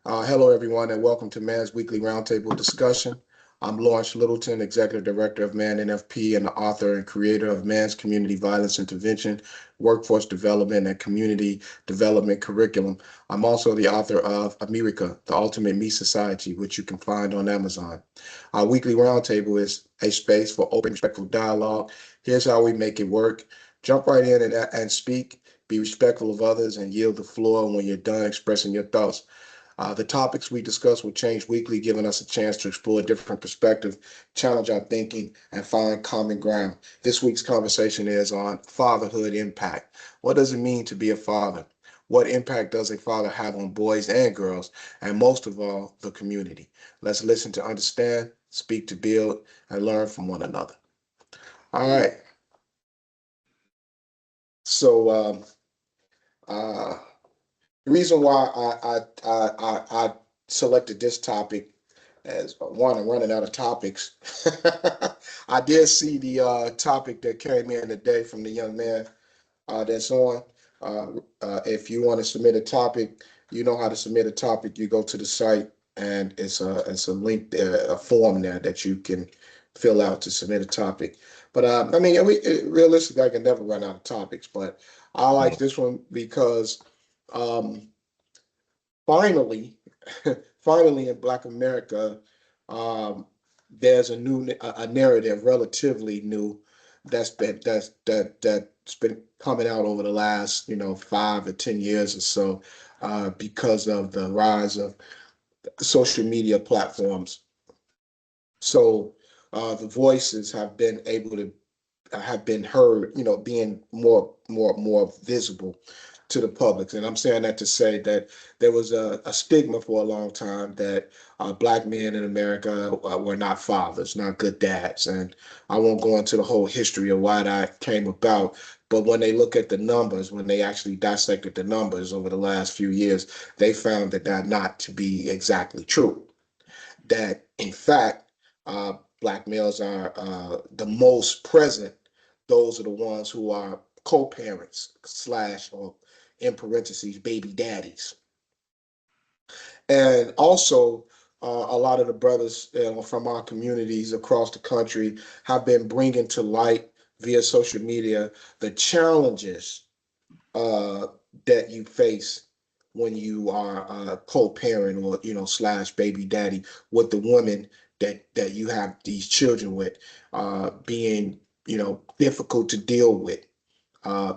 Hello, everyone, and welcome to Man's Weekly Roundtable Discussion. I'm Lawrence Littleton, Executive Director of Man NFP and the author and creator of Man's Community Violence Intervention, Workforce Development, and Community Development Curriculum. I'm also the author of America, the Ultimate Me Society, which you can find on Amazon. Our weekly roundtable is a space for open, respectful dialogue. Here's how we make it work. Jump right in and speak. Be respectful of others and yield the floor when you're done expressing your thoughts. The topics we discuss will change weekly, giving us a chance to explore a different perspective, challenge our thinking, and find common ground. This week's conversation is on fatherhood impact. What does it mean to be a father? What impact does a father have on boys and girls? And most of all, the community. Let's listen to understand, speak to build, and learn from one another. All right. So, uh, the reason why I selected this topic as one, I'm running out of topics. I did see the topic that came in today from the young man that's on. If you want to submit a topic, you know how to submit a topic. You go to the site, and it's a link there, a form there that you can fill out to submit a topic. But I mean, realistically, I can never run out of topics. But I like this one because um, finally, finally in Black America, um, there's a narrative, relatively new, that's been coming out over the last 5 or 10 years or so, because of the rise of social media platforms. So the voices have been heard, being more visible to the public. And I'm saying that to say that there was a stigma for a long time that Black men in America were not fathers, not good dads. And I won't go into the whole history of why that came about. But when they look at the numbers, when they actually dissected the numbers over the last few years, they found that not to be exactly true. That in fact, Black males are the most present. Those are the ones who are co-parents slash, or in parentheses, baby daddies. And also, a lot of the brothers from our communities across the country have been bringing to light via social media the challenges uh, that you face when you are a co-parent, or slash baby daddy, with the woman that you have these children with, being difficult to deal with,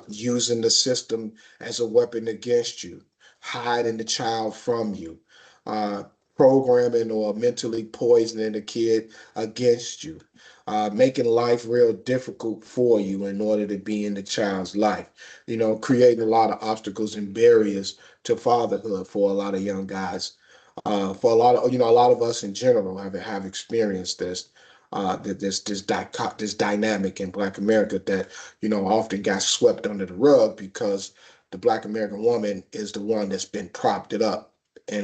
using the system as a weapon against you, hiding the child from you, uh, programming or mentally poisoning the kid against you, making life real difficult for you in order to be in the child's life, creating a lot of obstacles and barriers to fatherhood for a lot of young guys. For a lot of us in general have experienced this. This dynamic in Black America that often got swept under the rug because the Black American woman is the one that's been propped it up in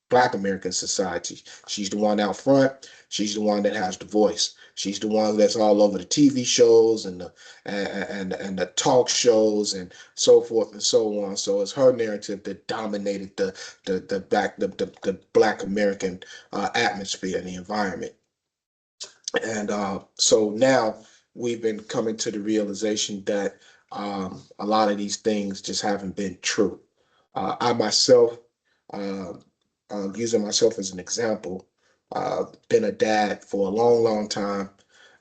Black American society. She's the one out front. She's the one that has the voice. She's the one that's all over the TV shows and the talk shows and so forth and so on. So it's her narrative that dominated the Black American atmosphere and the environment. And so now we've been coming to the realization that a lot of these things just haven't been true. I myself, uh, using myself as an example, been a dad for a long, long time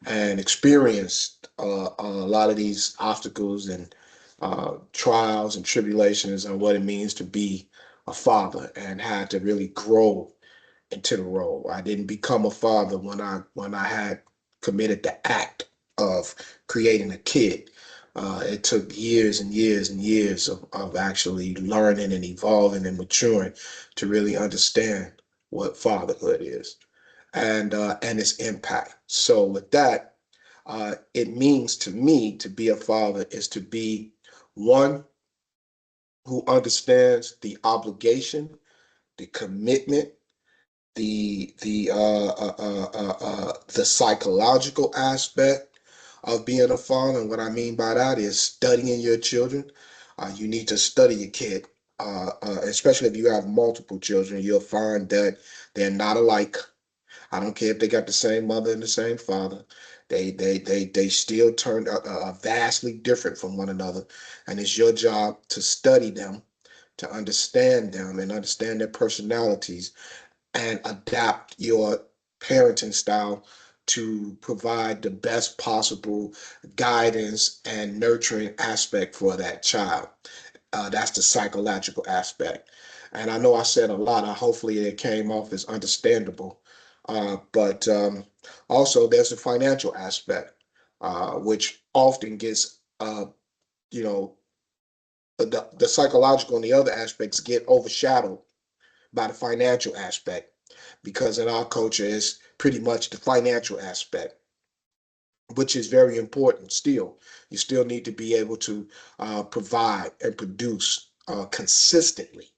and experienced a lot of these obstacles and trials and tribulations and what it means to be a father, and had to really grow into the role. I didn't become a father when I had committed the act of creating a kid. It took years and years and years of actually learning and evolving and maturing to really understand what fatherhood is, and its impact. So with that, it means to me to be a father is to be one who understands the obligation, the commitment, the psychological aspect of being a father. And what I mean by that is studying your children. You need to study your kid. especially if you have multiple children, you'll find that they're not alike. I don't care if they got the same mother and the same father. They still turn vastly different from one another, and it's your job to study them, to understand them, and understand their personalities, and adapt your parenting style to provide the best possible guidance and nurturing aspect for that child. That's the psychological aspect. And I know I said a lot. Hopefully, it came off as understandable. But also, there's the financial aspect, which often gets, you know, the psychological and the other aspects get overshadowed by the financial aspect, because in our culture, it's pretty much the financial aspect, which is very important still. You still need to be able to provide and produce consistently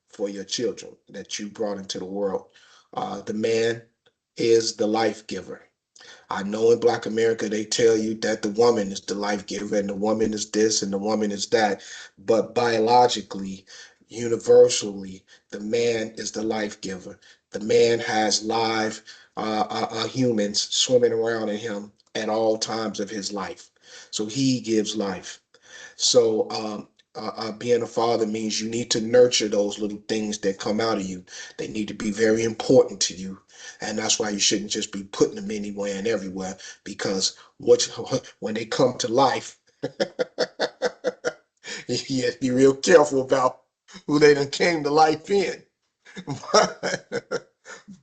for your children that you brought into the world. The man is the life giver. I know in Black America they tell you that the woman is the life giver and the woman is this and the woman is that, but biologically, universally, the man is the life giver. The man has live humans swimming around in him at all times of his life. So he gives life. So being a father means you need to nurture those little things that come out of you. They need to be very important to you, and that's why you shouldn't just be putting them anywhere and everywhere. Because what when they come to life, you have to be real careful about who they done came to life in.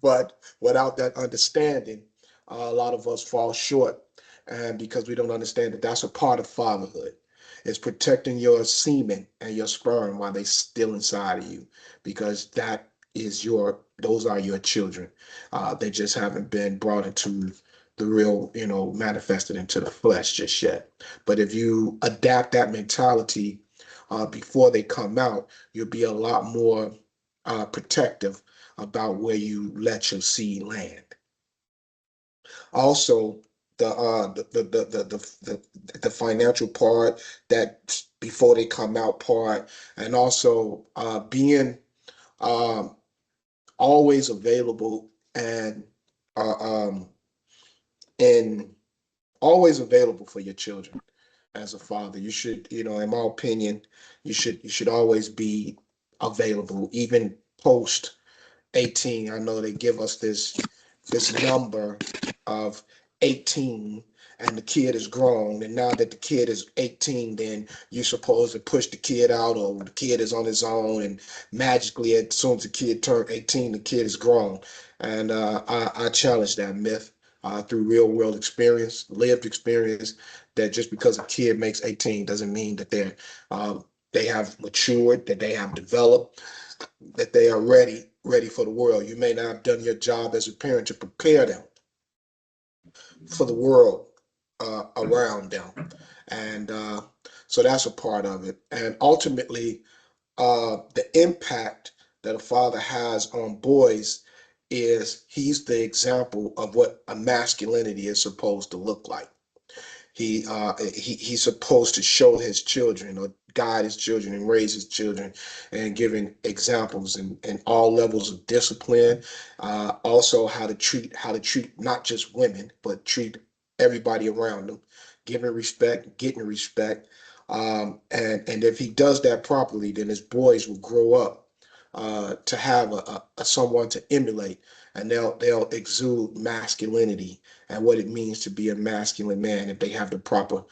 But without that understanding, a lot of us fall short, and because we don't understand that that's a part of fatherhood. It's protecting your semen and your sperm while they still inside of you, because those are your children. They just haven't been brought into the real, manifested into the flesh just yet. But if you adapt that mentality before they come out, you'll be a lot more protective about where you let your seed land. Also, the financial part, that before they come out part, and also being um, always available and uh, um, and always available for your children. As a father, you should, in my opinion, you should always be available, even post 18. I know they give us this number of 18, and the kid is grown, and now that the kid is 18, then you're supposed to push the kid out, or the kid is on his own, and magically as soon as the kid turned 18, the kid is grown. And I challenge that myth through real world experience, lived experience, that just because a kid makes 18 doesn't mean that they have matured, that they have developed, that they are ready for the world. You may not have done your job as a parent to prepare them for the world around them. And so that's a part of it. And ultimately, the impact that a father has on boys is he's the example of what a masculinity is supposed to look like. He's supposed to show his children, or guide his children and raise his children, and giving examples in all levels of discipline. Also how to treat not just women, but treat everybody around them, giving respect, getting respect. And if he does that properly, then his boys will grow up to have a someone to emulate, and they'll exude masculinity and what it means to be a masculine man if they have the proper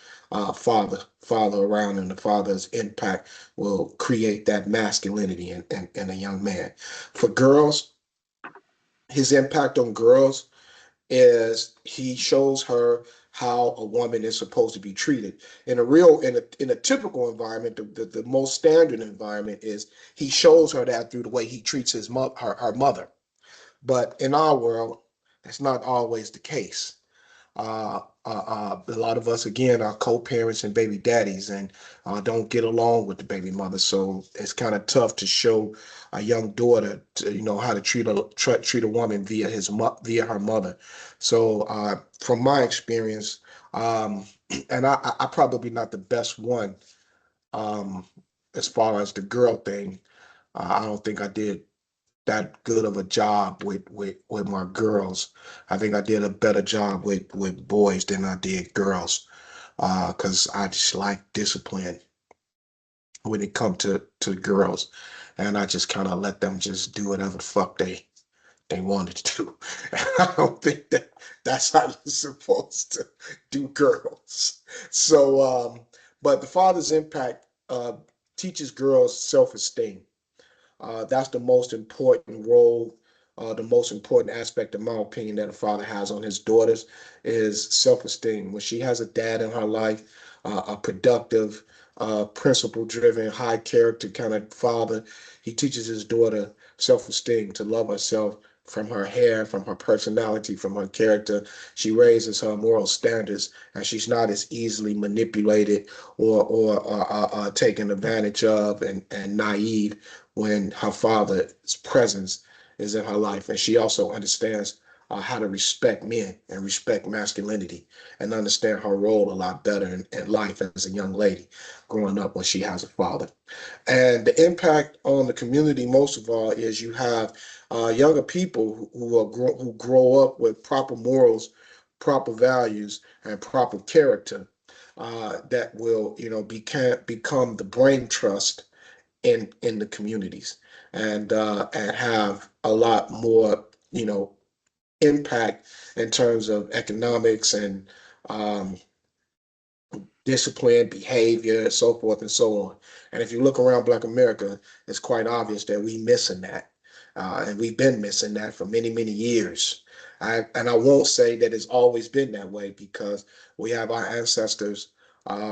father around them. The father's impact will create that masculinity in a young man. For girls, his impact on girls is he shows her how a woman is supposed to be treated in a typical environment. The most standard environment is he shows her that through the way he treats her mother. But in our world, that's not always the case. A lot of us, again, are co-parents and baby daddies, and don't get along with the baby mother. So it's kind of tough to show a young daughter, how to treat a woman via her mother. So from my experience, and I probably not the best one um, as far as the girl thing. I don't think I did that good of a job with my girls. I think I did a better job with boys than I did girls. Because I just like discipline when it come to girls, and I just kind of let them just do whatever the fuck they wanted to do. I don't think that's how you're supposed to do girls. So, but the father's impact teaches girls self-esteem. That's the most important role, the most important aspect, in my opinion, that a father has on his daughters is self-esteem. When she has a dad in her life, a productive, principle-driven, high-character kind of father, he teaches his daughter self-esteem, to love herself from her hair, from her personality, from her character. She raises her moral standards, and she's not as easily manipulated or taken advantage of and naive when her father's presence is in her life. And she also understands how to respect men and respect masculinity and understand her role a lot better in life as a young lady growing up when she has a father. And the impact on the community, most of all, is you have younger people who grow up with proper morals, proper values, and proper character that will, become the brain trust in the communities, and have a lot more, impact in terms of economics and um, discipline, behavior, so forth and so on. And if you look around Black America, it's quite obvious that we missing that, and we've been missing that for many, many years. And I won't say that it's always been that way, because we have our ancestors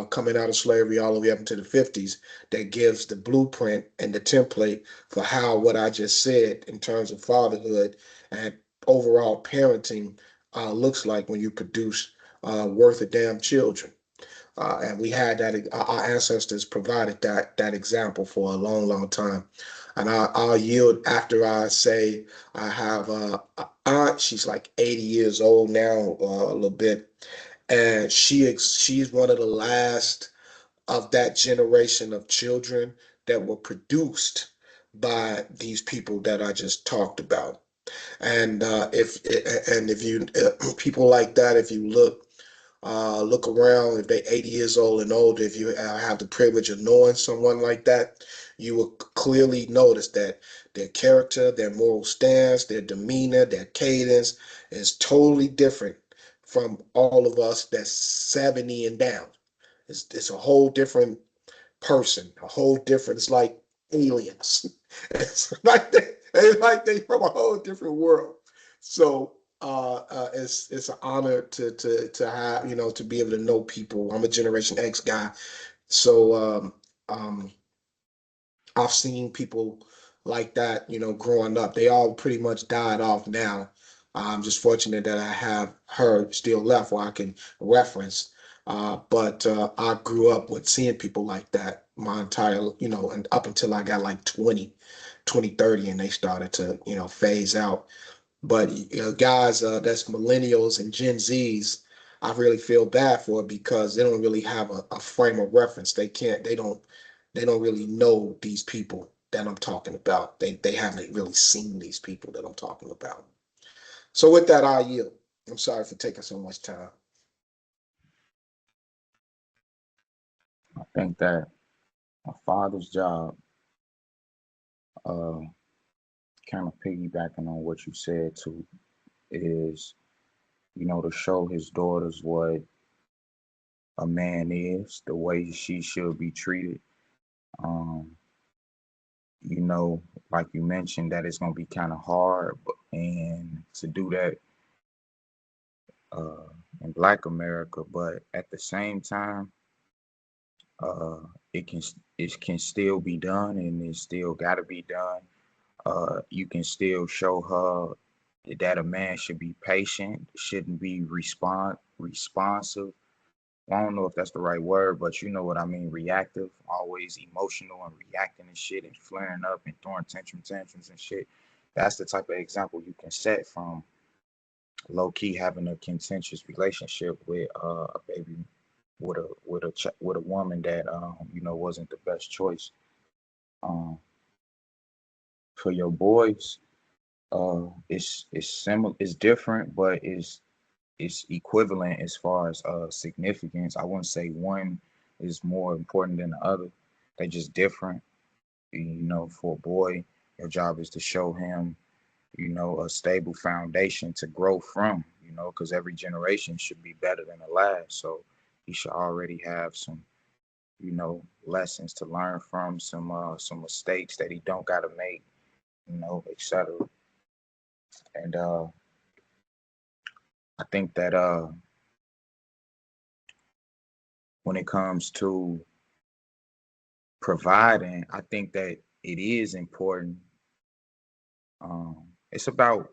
coming out of slavery all the way up into the 50s that gives the blueprint and the template for how what I just said in terms of fatherhood and overall parenting looks like when you produce worth a damn children. And we had that. Our ancestors provided that example for a long, long time. And I'll yield after I say I have a aunt. She's like 80 years old now, a little bit, and she's one of the last of that generation of children that were produced by these people that I just talked about. And if you people like that, if you look around, if they're 80 years old and older, if you have the privilege of knowing someone like that, you will clearly notice that their character, their moral stance, their demeanor, their cadence is totally different from all of us that's 70 and down. It's a whole different person, a whole different, it's like aliens. It's like they from a whole different world. So it's an honor to have, to be able to know people. I'm a Generation X guy, so um, I've seen people like that, growing up. They all pretty much died off now. I'm just fortunate that I have her still left where I can reference. But I grew up with seeing people like that my entire, and up until I got like 20, 30, and they started to, phase out. But guys, that's millennials and Gen Zs, I really feel bad for, because they don't really have a frame of reference. They don't really know these people that I'm talking about. They haven't really seen these people that I'm talking about. So with that, I yield. I'm sorry for taking so much time. I think that a father's job, uh, kind of piggybacking on what you said too, is, to show his daughters what a man is, the way she should be treated. Um, you know, like you mentioned, that it's gonna be kind of hard, and to do that uh, in Black America, but at the same time, uh, it can it can still be done, and it still got to be done. You can still show her that a man should be patient, shouldn't be responsive. I don't know if that's the right word, but you know what I mean. Reactive, always emotional and reacting and shit, and flaring up and throwing tantrums and shit. That's the type of example you can set from low key having a contentious relationship with a baby, with a woman that wasn't the best choice. Um, for your boys, it's similar, it's different, but it's equivalent as far as significance. I wouldn't say one is more important than the other. They're just different. For a boy, your job is to show him, a stable foundation to grow from, because every generation should be better than the last. So he should already have some, lessons to learn from, some mistakes that he don't gotta make, etc. And I think that when it comes to providing, I think that it is important. It's about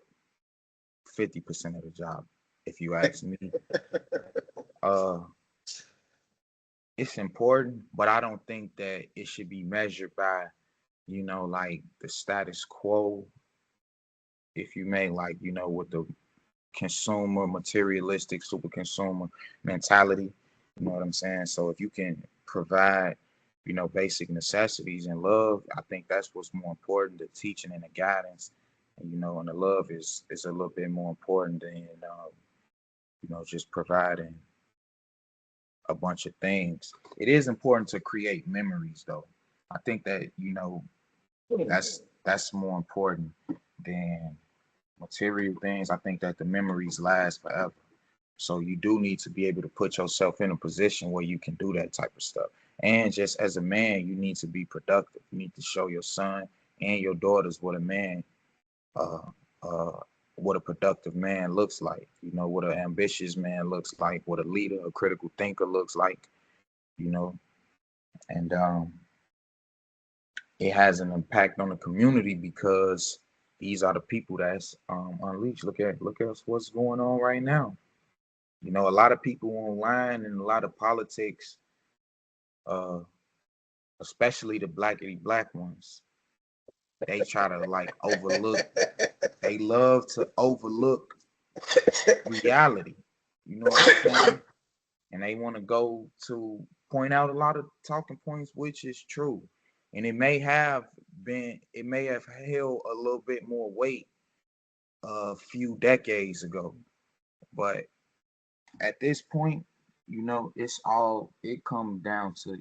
50% of the job, if you ask me. Uh, it's important, but I don't think that it should be measured by, like the status quo, if you may, like, with the consumer, materialistic, super consumer mentality. You know what I'm saying? So if you can provide, basic necessities and love, I think that's what's more important, the teaching and the guidance. And the love is a little bit more important than, just providing a bunch of things. It is important to create memories, though. I think that, that's more important than material things. I think that the memories last forever. So you do need to be able to put yourself in a position where you can do that type of stuff. And just as a man, you need to be productive. You need to show your son and your daughters uh, uh, what a productive man looks like. What an ambitious man looks like. What a leader, a critical thinker looks like. You know, and it has an impact on the community because these are the people that's unleashed. Look at what's going on right now. A lot of people online and a lot of politics, uh, especially the black ones, they try to like overlook. They love to overlook reality. You know what I'm saying? And they want to go to point out a lot of talking points, which is true. And it may have held a little bit more weight a few decades ago. But at this point, it comes down to,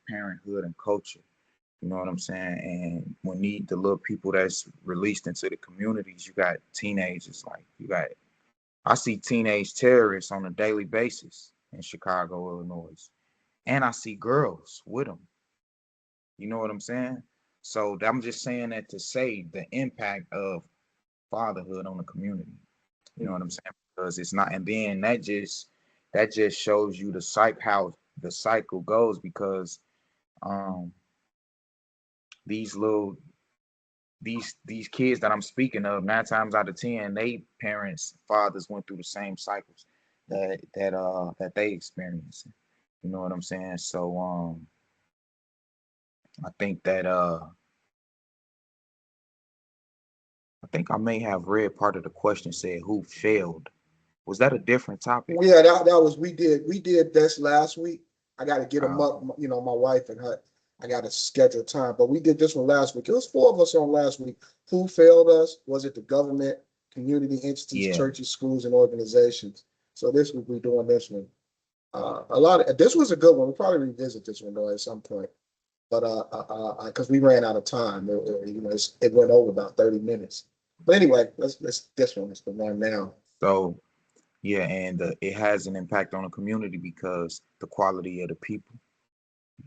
parenthood and culture. You know what I'm saying? And when the little people that's released into the communities, you got teenagers, like I see teenage terrorists on a daily basis in Chicago, Illinois. And I see girls with them. You know what I'm saying? So I'm just saying that to say the impact of fatherhood on the community. You know what I'm saying? Because it's not, and then that just shows you how the cycle goes because um these little these kids that I'm speaking of, 9 times out of 10, they parents, fathers went through the same cycles that they experienced. You know what I'm saying? So I think that I think I may have read part of the question said who failed. Was that a different topic? Well, yeah, that was we did this last week. I got to get them Uh, up. My wife and her. I got to schedule time, but we did this one last week. It was four of us on last week. Who failed us? Was it the government, community entities, yeah. churches, schools, and organizations? So this week we're doing this one. A lot of this was a good one. We'll probably revisit this one though at some point. But because we ran out of time, it went over about 30 minutes. But anyway, let's this one is the one now. So yeah, and it has an impact on the community because the quality of the people,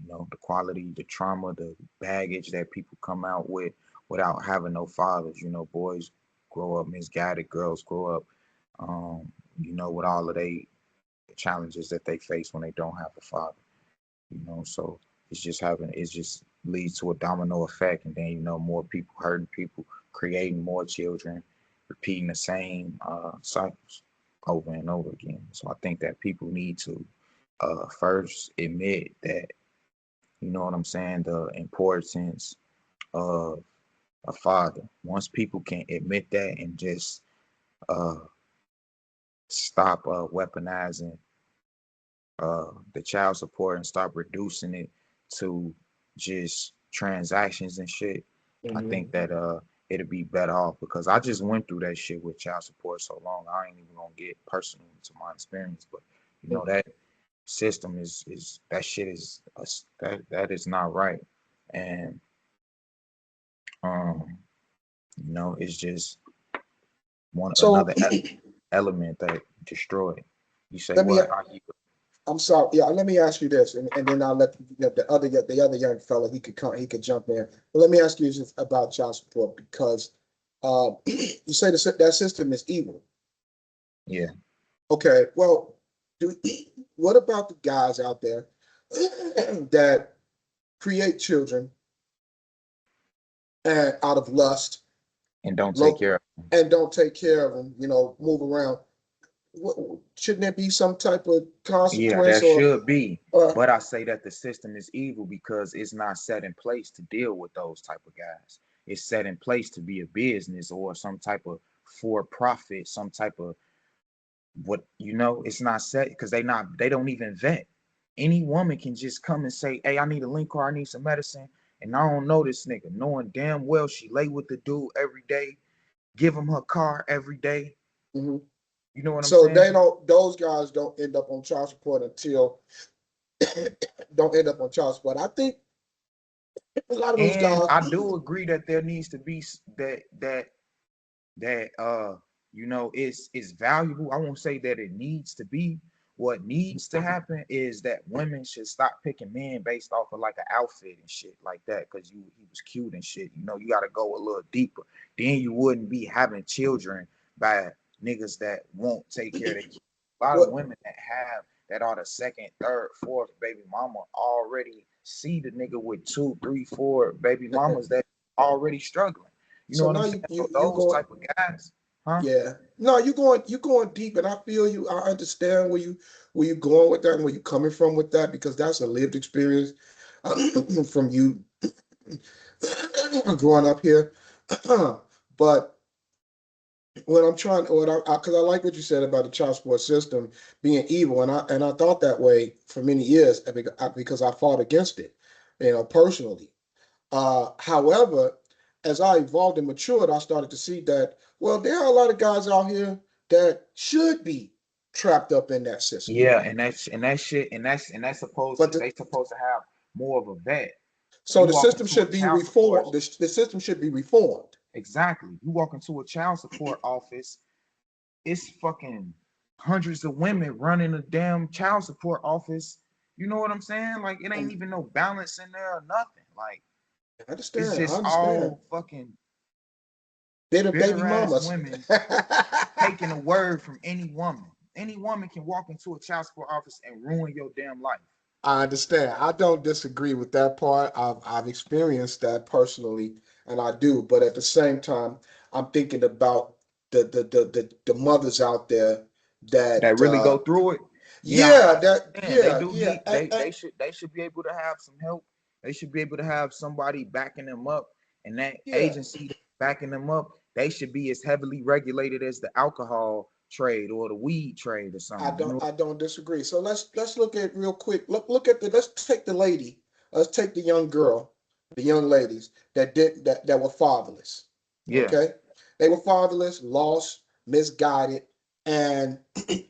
the quality, the trauma, the baggage that people come out with without having no fathers. Boys grow up misguided, girls grow up, with all of the challenges that they face when they don't have a father. So it just leads to a domino effect, and then more people hurting people, creating more children, repeating the same cycles over and over again. So I think that people need to first admit that, you know what I'm saying, the importance of a father. Once people can admit that and just uh, stop weaponizing the child support and stop reducing it to just transactions and shit, I think Mhm. that it'll be better off because I just went through that shit with child support so long. I ain't even gonna get personal into my experience, but you know that system is that shit is that is not right, and um it's just one So another element that destroyed. You say let me. what? I'm sorry. Yeah, let me ask you this, and then I'll let the other young fella, he could come, he could jump in. But let me ask you this about child support because you say that system is evil. Yeah, Okay, well, do what about the guys out there that create children and out of lust, and don't take low, care of. and don't take care of them? Move around. Shouldn't there be some type of Yeah, consequence there or should be, uh, but I say that the system is evil because it's not set in place to deal with those type of guys. It's set in place to be a business or some type of for profit, some type of what it's not set because they don't even vet. Any woman can just come and say, "Hey, I need a link or I need some medicine," and I don't know this nigga, knowing damn well she lay with the dude every day, give him her car every day. mhm. You know what I'm So saying? they don't; those guys don't end up on child support until don't end up on child support. I think a lot of those And guys. I do agree that there needs to be that is valuable. I won't say that it needs to be. What needs to happen is that women should stop picking men based off of like an outfit and shit like that because he was cute and shit. You got to go a little deeper. Then you wouldn't be having children by niggas that won't take care of their kids. A lot of What? women that are the second, third, fourth baby mama already see the nigga with two, three, four baby mamas that already struggling. You know So what I'm now saying? So you those going. type of guys, huh? Yeah. No, you going deep, and I feel you. I understand where you going with that and where you coming from with that because that's a lived experience from you growing up here. But what I'm trying, what I because I like what you said about the child support system being evil, and I thought that way for many years because I fought against it, personally. However, as I evolved and matured, I started to see that, well, there are a lot of guys out here that should be trapped up in that system. Yeah, and that shit and that's supposed But to they supposed to have more of a vet. so You the walk system into a should be child support, reformed. The system should be reformed. exactly. You walk into a child support office, it's fucking hundreds of women running a damn child support office. You know what I'm saying? Like it ain't And even no balance in there or nothing. Like I it's understand. I just understand. all fucking They're the baby bitter ass mamas. women taking a word from any woman. Any woman can walk into a child support office and ruin your damn life. I understand. I don't disagree with that part. I've experienced that personally, and I do. But at the same time, I'm thinking about the mothers out there That that really go through it. Yeah, I yeah, that understand. They yeah, do yeah. need they should be able to have some help. They should be able to have somebody backing them up, and that Yeah. agency backing them up, they should be as heavily regulated as the alcohol trade or the weed trade or I something. don't I don't disagree. So let's look at real quick. Look at the let's take the lady. Let's take the young girl, the young ladies that were fatherless. Yeah, Okay? They were fatherless, lost, misguided, and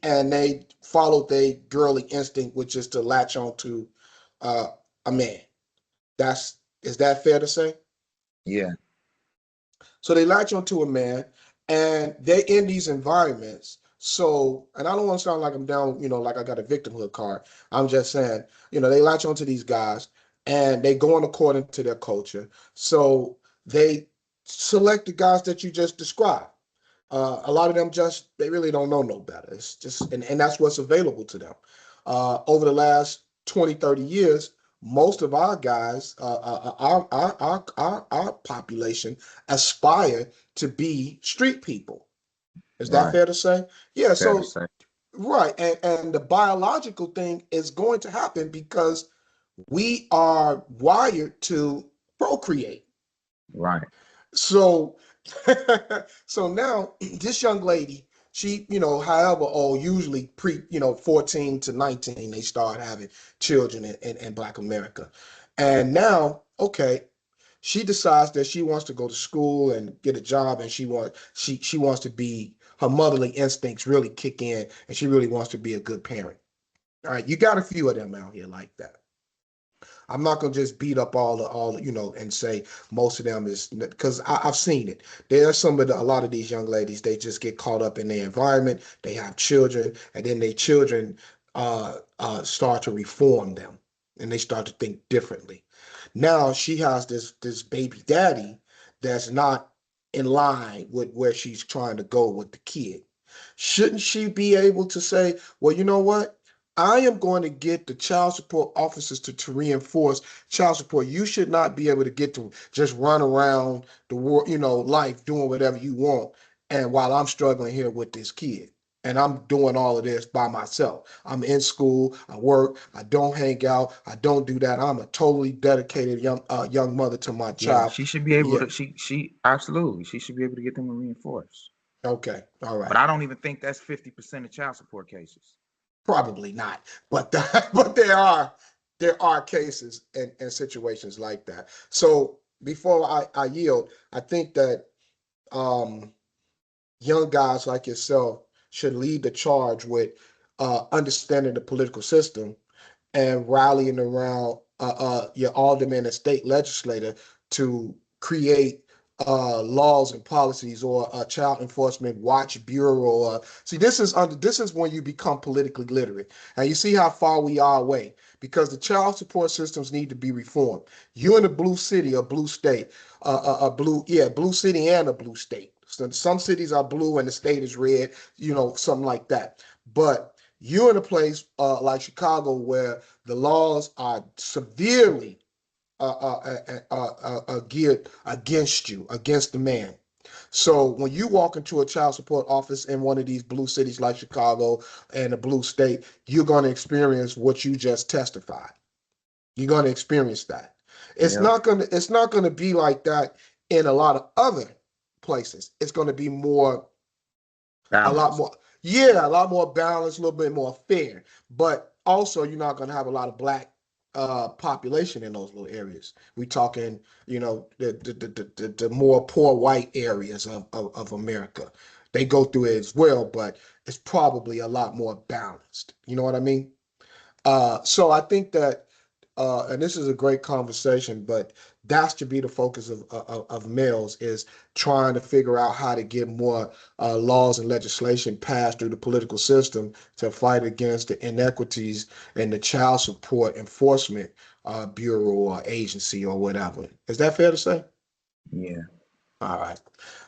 and they followed their girly instinct, which is to latch on to uh, a man. That's is that fair to say? yeah, So they latch onto a man and they in these environments. So, and I don't want to sound like I'm down, like I got a victimhood card. I'm just saying, they latch onto these guys and they go on according to their culture. So they select the guys that you just described. A lot of them they really don't know no better. It's just, and that's what's available to them. Over the last 20, 30 years, most of our guys, our population aspire to be street people. Is that right. fair to say? Yeah. Fair to So, say. right. And the biological thing is going to happen because we are wired to procreate. Right. So, so now this young lady, she, however old, usually 14 to 19, they start having children in Black America. And now, okay, She decides that she wants to go to school and get a job, and she wants to be, her motherly instincts really kick in, and she really wants to be a good parent. All right, you got a few of them out here like that. I'm not gonna just beat up all and say most of them is, because I've seen it. There are a lot of these young ladies. They just get caught up in their environment. They have children, and then their children start to reform them, and they start to think differently. Now she has this baby daddy that's not in line with where she's trying to go with the kid. Shouldn't she be able to say, well, you know what? I am going to get the child support officers to reinforce child support. You should not be able to get to just run around the world, life doing whatever you want. And while I'm struggling here with this kid, and I'm doing all of this by myself. I'm in school, I work, I don't hang out, I don't do that. I'm a totally dedicated young mother to my Yeah, child. she should be able Yeah. to. She absolutely. She should be able to get them to reinforce. Okay. All But right. I don't even think that's 50% of child support cases. Probably not, but but there are cases and situations like that. So before I yield, I think that um, young guys like yourself should lead the charge with understanding the political system and rallying around your alderman and state legislator to create laws and policies, or a child enforcement watch bureau. See, this is when you become politically literate, and you see how far we are away, because the child support systems need to be reformed. You in a blue city, a blue state, blue city and a blue state. So some cities are blue and the state is red, something like that. But you're in a place like Chicago where the laws are severely geared against you, against the man. So when you walk into a child support office in one of these blue cities like Chicago and a blue state, you're going to experience what you just testified. You're going to experience that. Yep. It's not going to be like that in a lot of other places. It's going to be a lot Balance. more, yeah, a lot more balanced, a little bit more fair. But also, you're not going to have a lot of black population in those little areas. We talking, the more poor white areas of America. They go through it as well, but it's probably a lot more balanced. You know what I mean? So I think that, and this is a great conversation, but that should be the focus of males, is trying to figure out how to get more laws and legislation passed through the political system to fight against the inequities in the child support enforcement bureau or agency or whatever. Is that fair to say? Yeah. All right.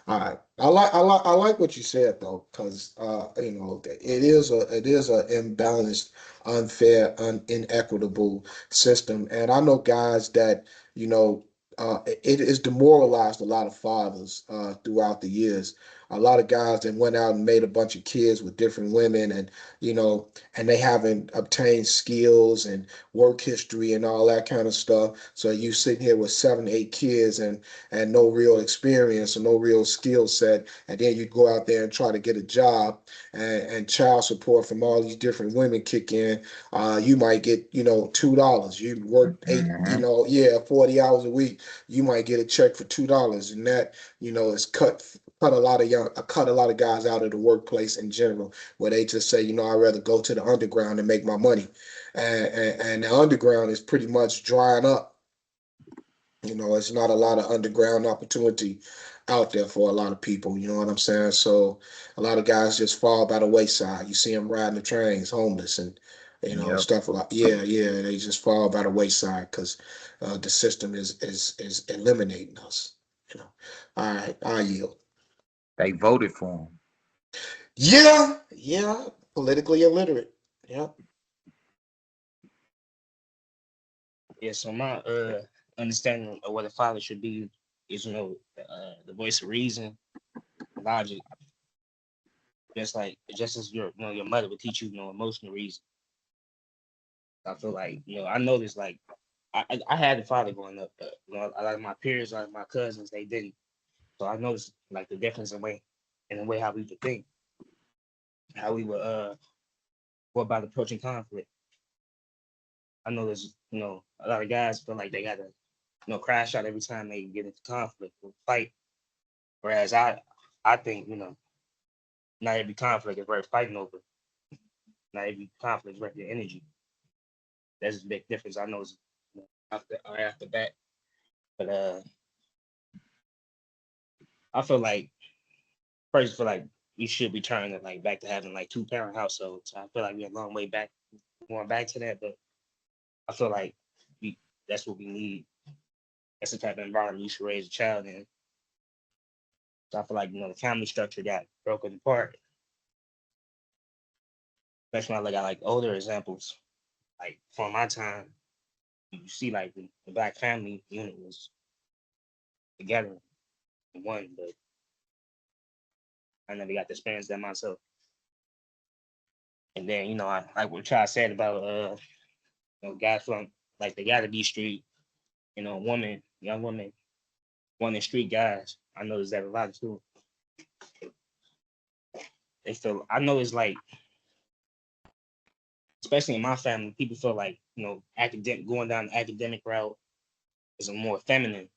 All right. I like what you said though, because it is a imbalanced, unfair, inequitable system, and I know guys that you know it has demoralized a lot of fathers throughout the years. A lot of guys that went out and made a bunch of kids with different women, and and they haven't obtained skills and work history and all that kind of stuff. So you sitting here with 7, 8 kids and no real experience or no real skill set, and then you go out there and try to get a job, and child support from all these different women kick in. You might get $2. You work eight, Hmm. 40 hours a week. You might get a check for $2, and that is cut a lot of guys out of the workplace in general, where they just say, I'd rather go to the underground and make my money, and the underground is pretty much drying up. It's not a lot of underground opportunity out there for a lot of people. You know what I'm saying? So a lot of guys just fall by the wayside. You see them riding the trains, homeless, and Yep. stuff like, yeah, they just fall by the wayside because the system is eliminating us. You know. All right, I yield. They voted for him. Yeah, yeah, politically illiterate. Yeah. Yeah, so my understanding of what a father should be is, the voice of reason, logic, just as your mother would teach you, emotional reason. I feel like, I noticed, like, I had a father growing up, but like my peers, like my cousins, they didn't. So I noticed like the difference in the way how we would think, how we would go about approaching conflict. I know there's, a lot of guys feel like they gotta crash out every time they get into conflict or fight. Whereas I think, not every conflict is worth fighting over. Not every conflict is worth your energy. That's a big difference. I know it's after that. But I feel like first feel like we should return to like back to having like two-parent households. I feel like we're a long way back going back to that, but I feel like we that's what we need. That's the type of environment you should raise a child in. So I feel like the family structure got broken apart. Especially when I look at like older examples, like from my time, you see like the black family unit was together in one, but I never got to experience that myself. And then I like what Chad said about guys from like they gotta be street, young women wanting street guys. I noticed that a lot too. They feel I know it's like, especially in my family, people feel like, academic going down the academic route is a more feminine,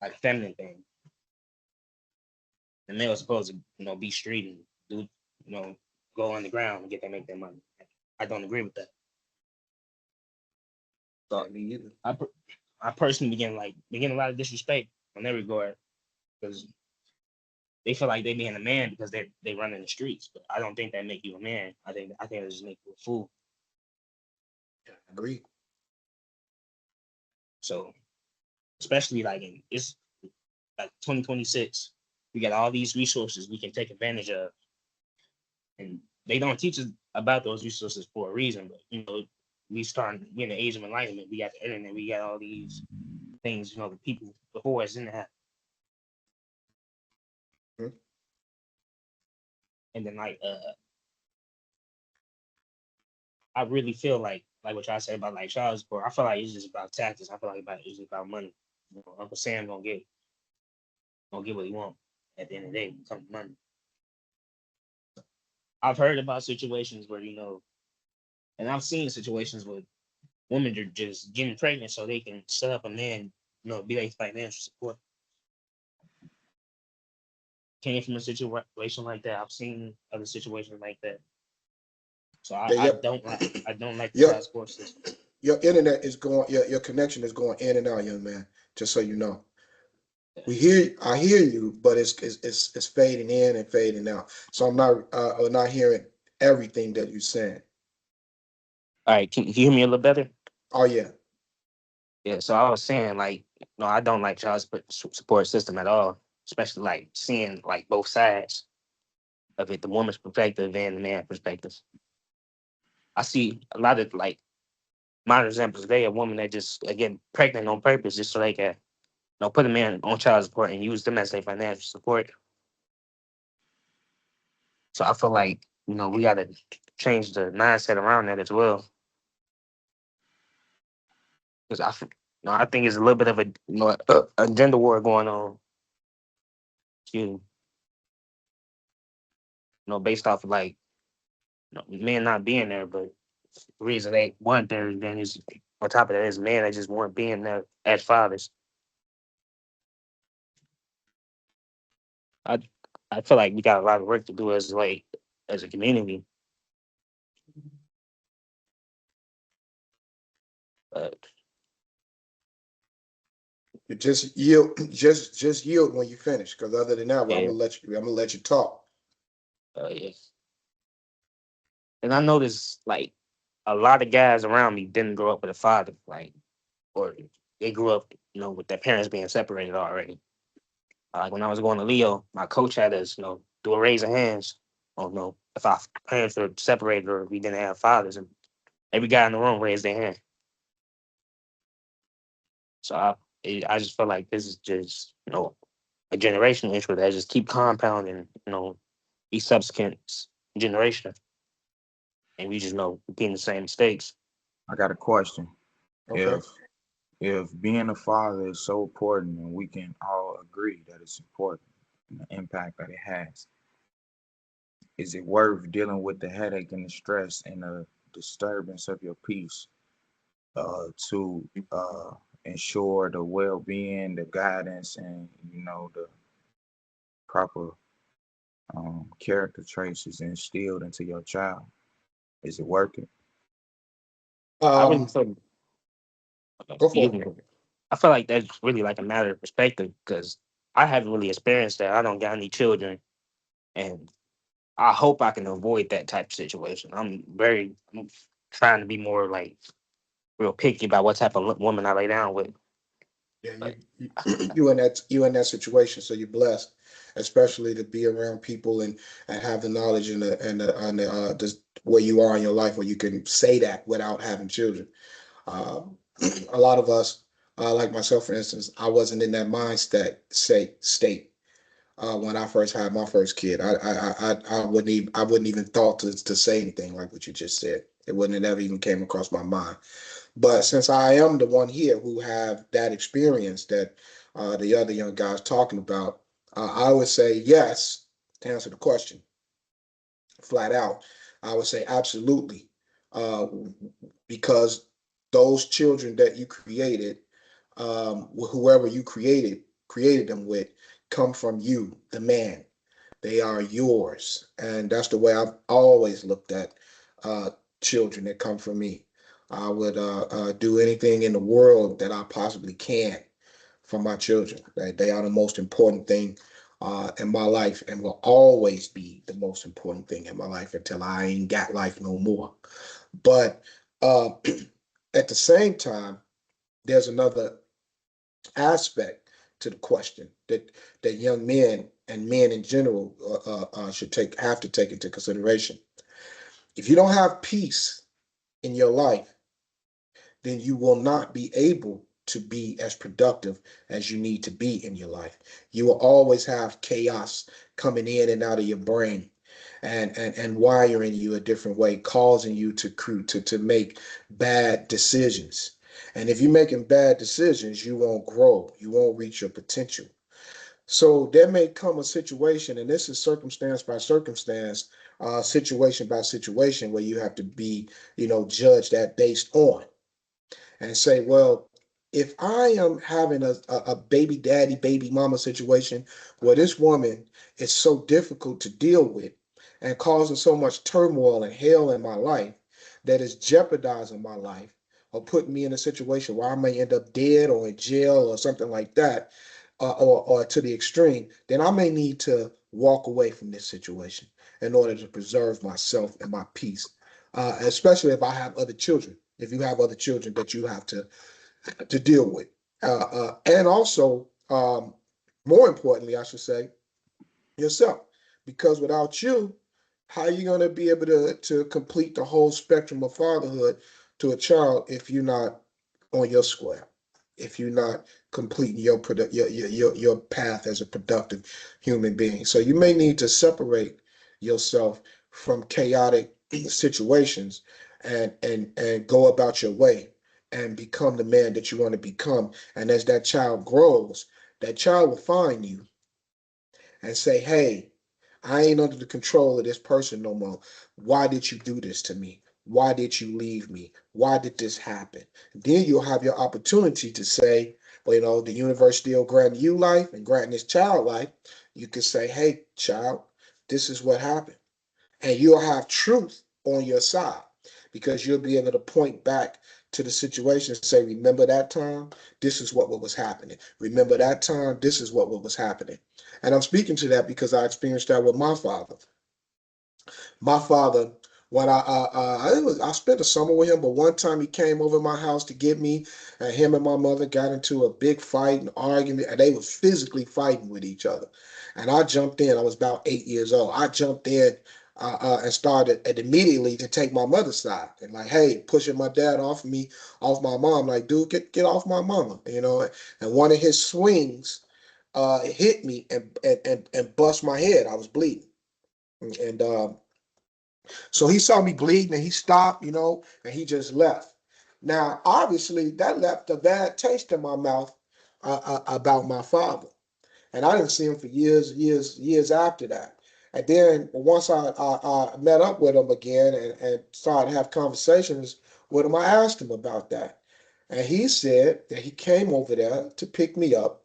like feminine thing. The male is supposed to, be street and do, go underground and make their money. I don't agree with that. So Me either. I personally begin a lot of disrespect on that regard because they feel like they being a man because they run in the streets. But I don't think that make you a man. I think it just make you a fool. Agree. So especially like it's like 2026, we got all these resources we can take advantage of, and they don't teach us about those resources for a reason. But we start in the age of enlightenment. We got the internet. We got all these things. The people before us didn't have. Mhm. And then I really feel like what y'all said about like child support. I feel like it's just about tactics. I feel like it's just about money. Uncle Sam gonna get what he want at the end of the day. When it comes to money. I've heard about situations where and I've seen situations where women are just getting pregnant so they can set up a man, be their financial support. Came from a situation like that. I've seen other situations like that. So Yeah, I yep. don't like I don't like the Your child support system. your internet is going. Your connection is going in and out, young man. Just so you know. I hear you, but it's fading in and fading out. So I'm not hearing everything that you're saying. All right, can you hear me a little better? Oh yeah. Yeah, so I was saying like, no, I don't like child support system at all, especially like seeing like both sides of it, the woman's perspective and the man's perspective. I see a lot of like modern examples today, a woman that just get pregnant on purpose just so they can put a man on child support and use them as their financial support. So I feel like we got to change the mindset around that as well, because I think it's a little bit of a gender war going on. Excuse me, based off of like men not being there, but the reason they weren't there then is on top of that is men that just weren't being there as fathers. I I feel like we got a lot of work to do as a community. But You just yield. Just yield when you finish. Because other than that, well, yeah, I'm gonna let you talk. yeah. And I noticed like a lot of guys around me didn't grow up with a father, like, or they grew up, with their parents being separated already. Like when I was going to Leo, my coach had us, do a raise of hands. Oh no, if our parents were separated or we didn't have fathers, and every guy in the room raised their hand. So I just feel like this is just a generational issue that just keep compounding, each subsequent generation, and we just repeating the same mistakes. I got a question. Okay. If being a father is so important and we can all agree that it's important and the impact that it has, is it worth dealing with the headache and the stress and the disturbance of your peace to ensure the well-being, the guidance, and the proper character traits is instilled into your child? Is it worth it? I really Um, feel, go excuse for me, I feel like that's really like a matter of perspective because I haven't really experienced that. I don't got any children, and I hope I can avoid that type of situation. I'm trying to be more like real picky about what type of woman I lay down with. it. Yeah, But you in that situation, so you're blessed, especially to be around people and have the knowledge and the where you are in your life where you can say that without having children. Uh, a lot of us, like myself, for instance, I wasn't in that mindset state when I first had my first kid. I wouldn't even thought to say anything like what you just said. It wouldn't have ever even came across my mind. But since I am the one here who have that experience that the other young guys talking about, I would say yes to answer the question flat out. I would say absolutely, uh, because those children that you created, whoever you created them with, come from you, the man. They are yours, and that's the way I've always looked at uh, children that come from me. I would do anything in the world that I possibly can for my children. They are the most important thing in my life and will always be the most important thing in my life until I ain't got life no more. But uh, at the same time, there's another aspect to the question that young men and men in general should have to take into consideration. If you don't have peace in your life, then you will not be able to be as productive as you need to be in your life. You will always have chaos coming in and out of your brain and wiring you a different way, causing you to make bad decisions. And if you're making bad decisions, you won't grow. You won't reach your potential. So there may come a situation, and this is circumstance by circumstance, situation by situation, where you have to be, judged that based on and say, well, if I am having a baby daddy, baby mama situation where this woman is so difficult to deal with and causing so much turmoil and hell in my life that is jeopardizing my life or putting me in a situation where I may end up dead or in jail or something like that, or to the extreme, then I may need to walk away from this situation in order to preserve myself and my peace, especially if I have other children. If you have other children that you have to deal with, and also, more importantly, I should say, yourself, because without you, how are you going to be able to complete the whole spectrum of fatherhood to a child if you're not on your square, if you're not completing your path as a productive human being? So you may need to separate yourself from chaotic situations and go about your way and become the man that you want to become. And as that child grows, that child will find you and say, hey, I ain't under the control of this person no more. Why did you do this to me? Why did you leave me? Why did this happen? Then you'll have your opportunity to say, well, the universe still granting you life and granting this child life. You can say, hey, child, this is what happened. And you'll have truth on your side because you'll be able to point back to the situation and say, remember that time? This is what was happening. Remember that time? This is what was happening. And I'm speaking to that because I experienced that with my father. My father, when I spent the summer with him, but one time he came over my house to get me, and him and my mother got into a big fight and argument, and they were physically fighting with each other. And I jumped in. I was about 8 years old. I jumped in and started and immediately to take my mother's side and like, hey, pushing my dad off me, off my mom, like, dude, get off my mama. And one of his swings hit me and bust my head. I was bleeding, and so he saw me bleeding and he stopped, and he just left. Now, obviously, that left a bad taste in my mouth about my father. And I didn't see him for years, years, years after that. And then once I met up with him again and started to have conversations with him, I asked him about that. And he said that he came over there to pick me up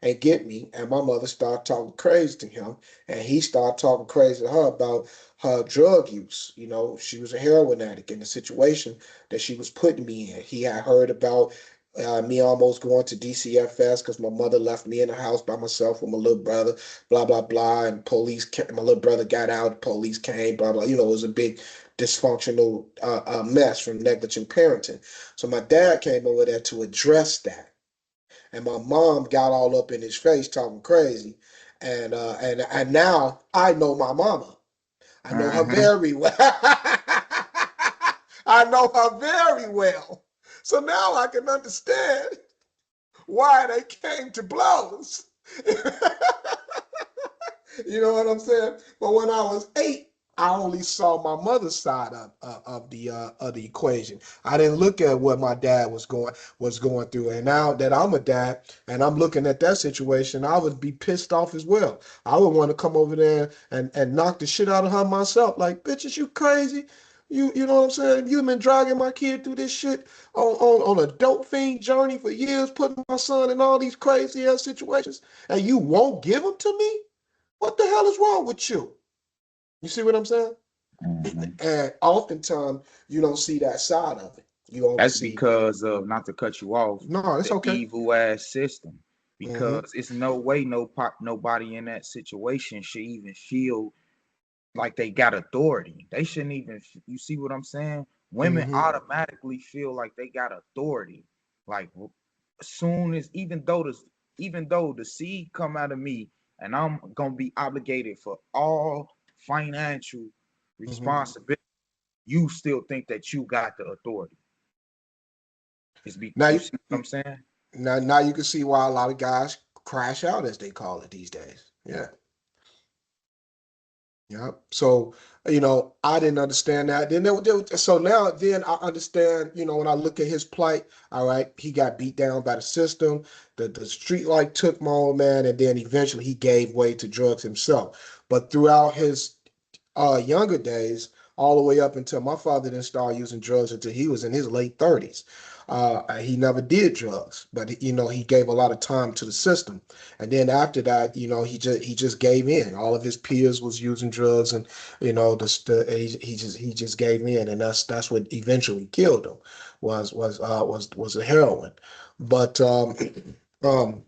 and get me. And my mother started talking crazy to him. And he started talking crazy to her about her drug use. You know, she was a heroin addict in the situation that she was putting me in. He had heard about me almost going to DCFS because my mother left me in the house by myself with my little brother, blah, blah, blah. And police came, my little brother got out, police came, blah, blah. You know, it was a big dysfunctional mess from negligent parenting. So my dad came over there to address that, and my mom got all up in his face talking crazy. And now I know my mama. I know her Mm-hmm. very well. I know her very well. So now I can understand why they came to blows. You know what I'm saying? But when I was 8, I only saw my mother's side of the equation. I didn't look at what my dad was going through. And now that I'm a dad and I'm looking at that situation, I would be pissed off as well. I would want to come over there and knock the shit out of her myself. Like, bitches, you crazy? You know what I'm saying? You've been dragging my kid through this shit on a dope fiend journey for years, putting my son in all these crazy ass situations, and you won't give him to me? What the hell is wrong with you? You see what I'm saying? Mm-hmm. And oftentimes you don't see that side of it. You only That's see, because of, not to cut you off, no, it's the okay. evil ass system. Mm-hmm. Because it's no way nobody in that situation should even feel like they got authority. They shouldn't even. You see what I'm saying? Women Mm-hmm. automatically feel like they got authority. Like as soon as, even though the seed come out of me and I'm gonna be obligated for all financial Mm-hmm. responsibility, you still think that you got the authority. Now, You see what I'm saying? now you can see why a lot of guys crash out, as they call it these days. Yeah. Yeah. So, I didn't understand that. So now then I understand, when I look at his plight, all right, he got beat down by the system. The street light took my old man, and then eventually he gave way to drugs himself. But throughout his younger days, all the way up until my father didn't start using drugs until he was in his late 30s. He never did drugs, but he gave a lot of time to the system. And then after that, he just gave in. All of his peers was using drugs, and he just gave in, and that's what eventually killed him. Was the heroin. But um,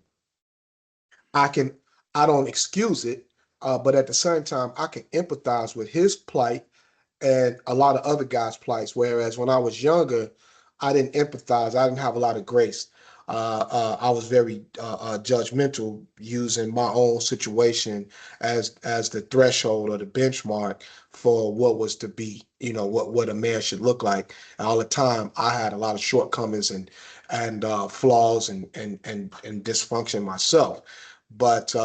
I can I don't excuse it, but at the same time, I can empathize with his plight and a lot of other guys' plights. Whereas when I was younger, I didn't empathize. I didn't have a lot of grace. I was very judgmental, using my own situation as the threshold or the benchmark for what was to be. What a man should look like. And all the time, I had a lot of shortcomings and flaws and dysfunction myself. But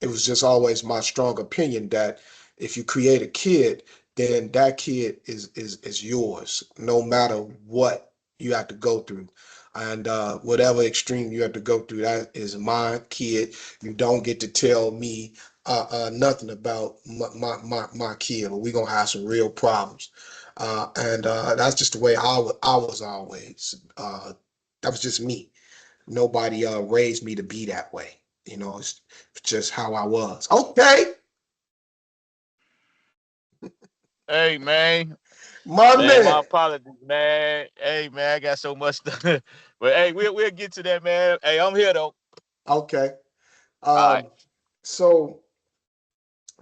it was just always my strong opinion that if you create a kid, then that kid is yours, no matter what you have to go through. And whatever extreme you have to go through, that is my kid. You don't get to tell me nothing about my kid, or we're going to have some real problems. And that's just the way I was always. That was just me. Nobody raised me to be that way. It's just how I was. Okay, Hey man, my man, my man. apologies, man. Hey man, I got so much stuff. But hey, we'll get to that, man. Hey, I'm here though. Okay. All right. So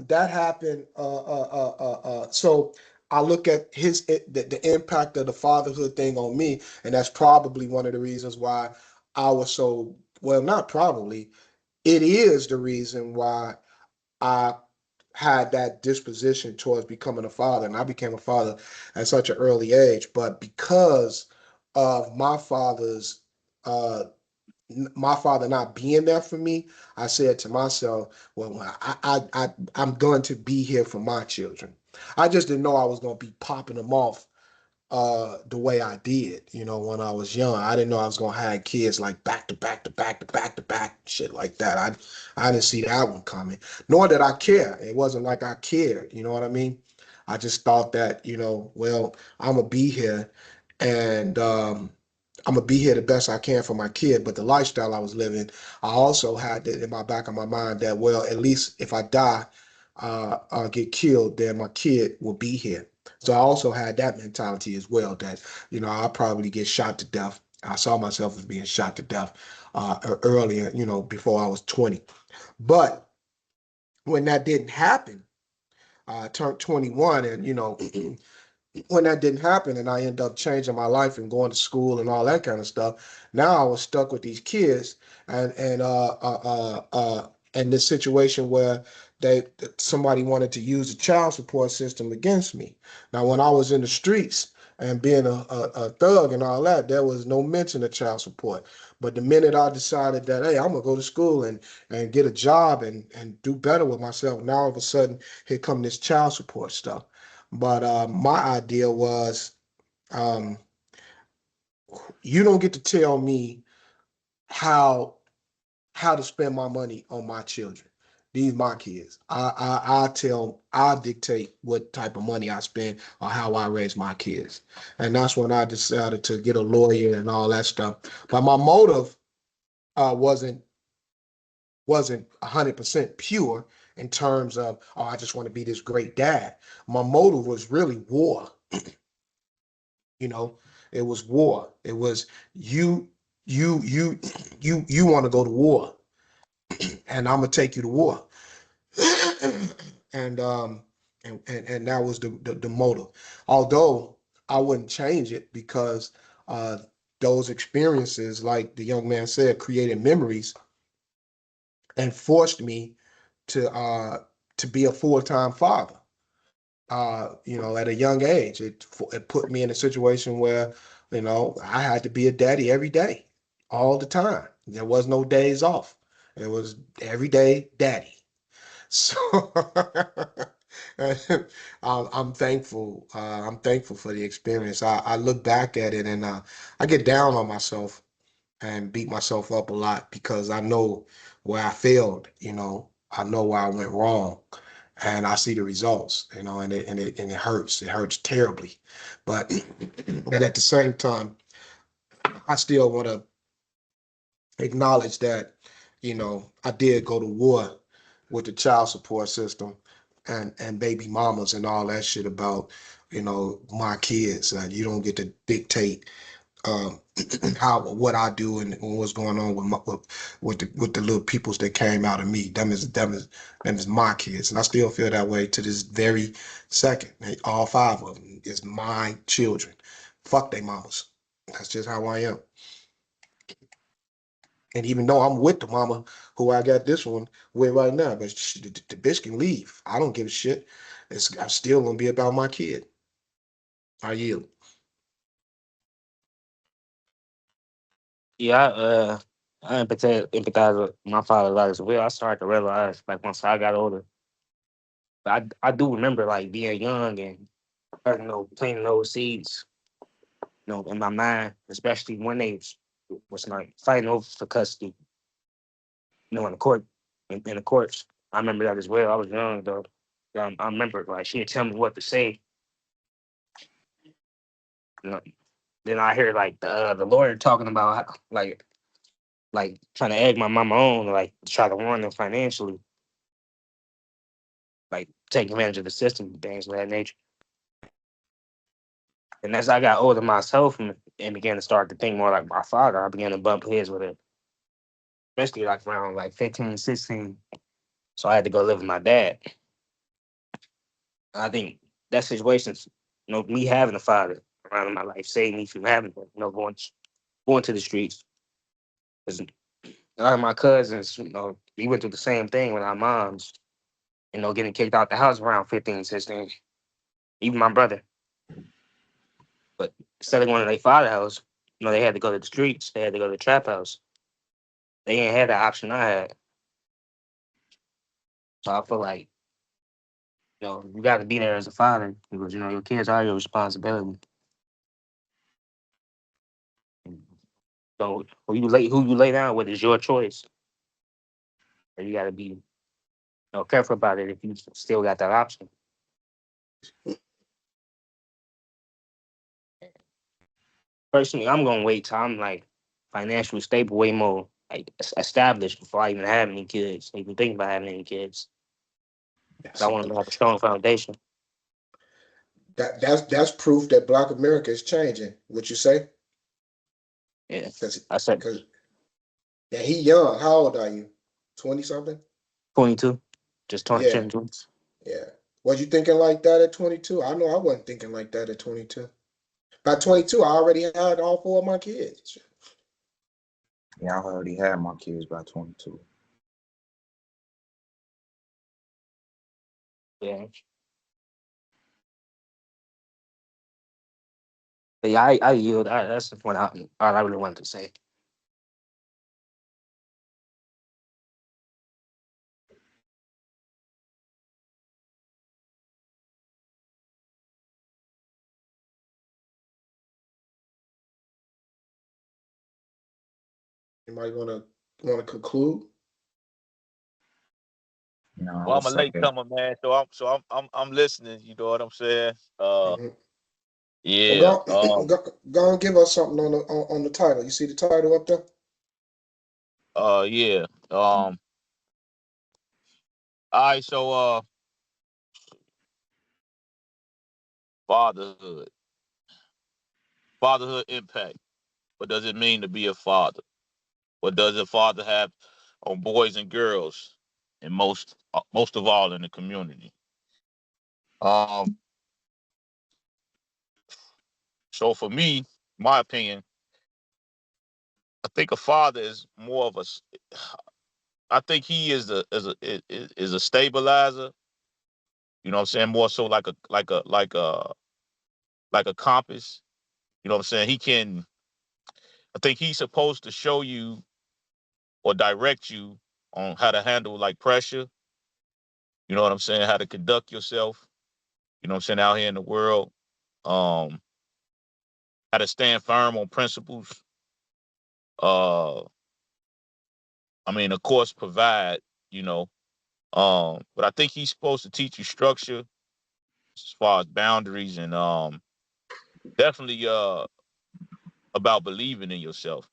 that happened. So I look at the impact of the fatherhood thing on me, and that's probably one of the reasons why I was so, well, not probably. It is the reason why I had that disposition towards becoming a father, and I became a father at such an early age. But because of uh, my father not being there for me, I said to myself, well, I'm going to be here for my children. I just didn't know I was going to be popping them off the way I did, when I was young. I didn't know I was gonna have kids like back to back to back to back to back, shit like that. I didn't see that one coming. Nor did I care. It wasn't like I cared, you know what I mean? I just thought that, well, I'm gonna be here, and I'm gonna be here the best I can for my kid. But the lifestyle I was living, I also had that in my back of my mind that, well, at least if I die, get killed, then my kid will be here. So I also had that mentality as well, that I'll probably get shot to death. I saw myself as being shot to death earlier, before I was 20. But when that didn't happen, I turned 21, and when that didn't happen and I ended up changing my life and going to school and all that kind of stuff, now I was stuck with these kids and this situation where somebody wanted to use the child support system against me. Now, when I was in the streets and being a thug and all that, there was no mention of child support. But the minute I decided that, hey, I'm gonna go to school and get a job and do better with myself, now all of a sudden here come this child support stuff. But my idea was, um, you don't get to tell me how how to spend my money on my children. These my kids. I dictate what type of money I spend or how I raise my kids. And that's when I decided to get a lawyer and all that stuff. But my motive wasn't 100% pure in terms of, oh, I just want to be this great dad. My motive was really war. You know, it was war. It was you, you, you want to go to war, and I'm gonna take you to war. and and that was the motive. Although I wouldn't change it because uh, those experiences, like the young man said, created memories and forced me to be a full-time father. At a young age. It put me in a situation where, I had to be a daddy every day, all the time. There was no days off. It was every day daddy. So I'm thankful. I'm thankful for the experience. I look back at it and I get down on myself and beat myself up a lot because I know where I failed. I know where I went wrong, and I see the results. And it hurts. It hurts terribly, but but at the same time, I still want to acknowledge that I did go to war with the child support system and baby mamas and all that shit about my kids. You don't get to dictate um, what I do and what's going on with the little peoples that came out of me. Them is my kids, and I still feel that way to this very second. All five of them is my children. Fuck they mamas. That's just how I am. And even though I'm with the mama who I got this one with right now, but the bitch can leave. I don't give a shit. I'm still gonna be about my kid. I yield. Yeah, I empathize with my father a lot as well. I started to realize, like, once I got older, but I do remember like being young and planting those seeds, in my mind, especially when they was like fighting over for custody, in the court, in the courts. I remember that as well. I was young though. I remember like she'd tell me what to say. You know, then I hear like the lawyer talking about like trying to egg my mama on, like to try to warn them financially, like take advantage of the system, things of that nature. And as I got older myself and began to start to think more like my father, I began to bump heads with it, especially like around like 15, 16. So I had to go live with my dad. I think that situation's, me having a father around in my life saved me from having to, going to the streets. 'Cause a lot of my cousins, we went through the same thing with our moms, getting kicked out the house around 15, 16. Even my brother. But instead of going to their father house, they had to go to the streets. They had to go to the trap house. They ain't had that option I had. So I feel like, you got to be there as a father because, your kids are your responsibility. So who you lay down with is your choice. And you got to be, careful about it if you still got that option. Personally, I'm gonna wait till I'm like financially stable, way more like established before I even have any kids. Even think about having any kids. 'Cause I That's want to have a strong foundation. that's proof that Black America is changing. Would you say? Yeah, Because I said because yeah, he young. How old are you? 20 something? 22, just Yeah, 22. yeah. Was you thinking like that at 22? I know I wasn't thinking like that at 22. By 22, I already had all four of my kids. Yeah, I already had my kids by 22. Yeah, but yeah, I yield. That's the point all I really wanted to say. You might want to conclude. You know, I Well, would I'm a say late comer, man. So I'm listening. You know what I'm saying? Hmm. Well, Yeah. go and give us something on the title. You see the title up there? Yeah. All right. So, fatherhood, fatherhood impact. What does it mean to be a father? What does a father have on boys and girls, and most of all in the community? Um. So for me, my opinion, I think a father is more of a. I think he is a stabilizer. You know what I'm saying? More so like a compass. You know what I'm saying? He can. I think he's supposed to show you or direct you on how to handle like pressure. You know what I'm saying? How to conduct yourself. You know what I'm saying? Out here in the world, um, how to stand firm on principles. Uh, I mean, of course, provide. You know, but I think he's supposed to teach you structure as far as boundaries and definitely about believing in yourself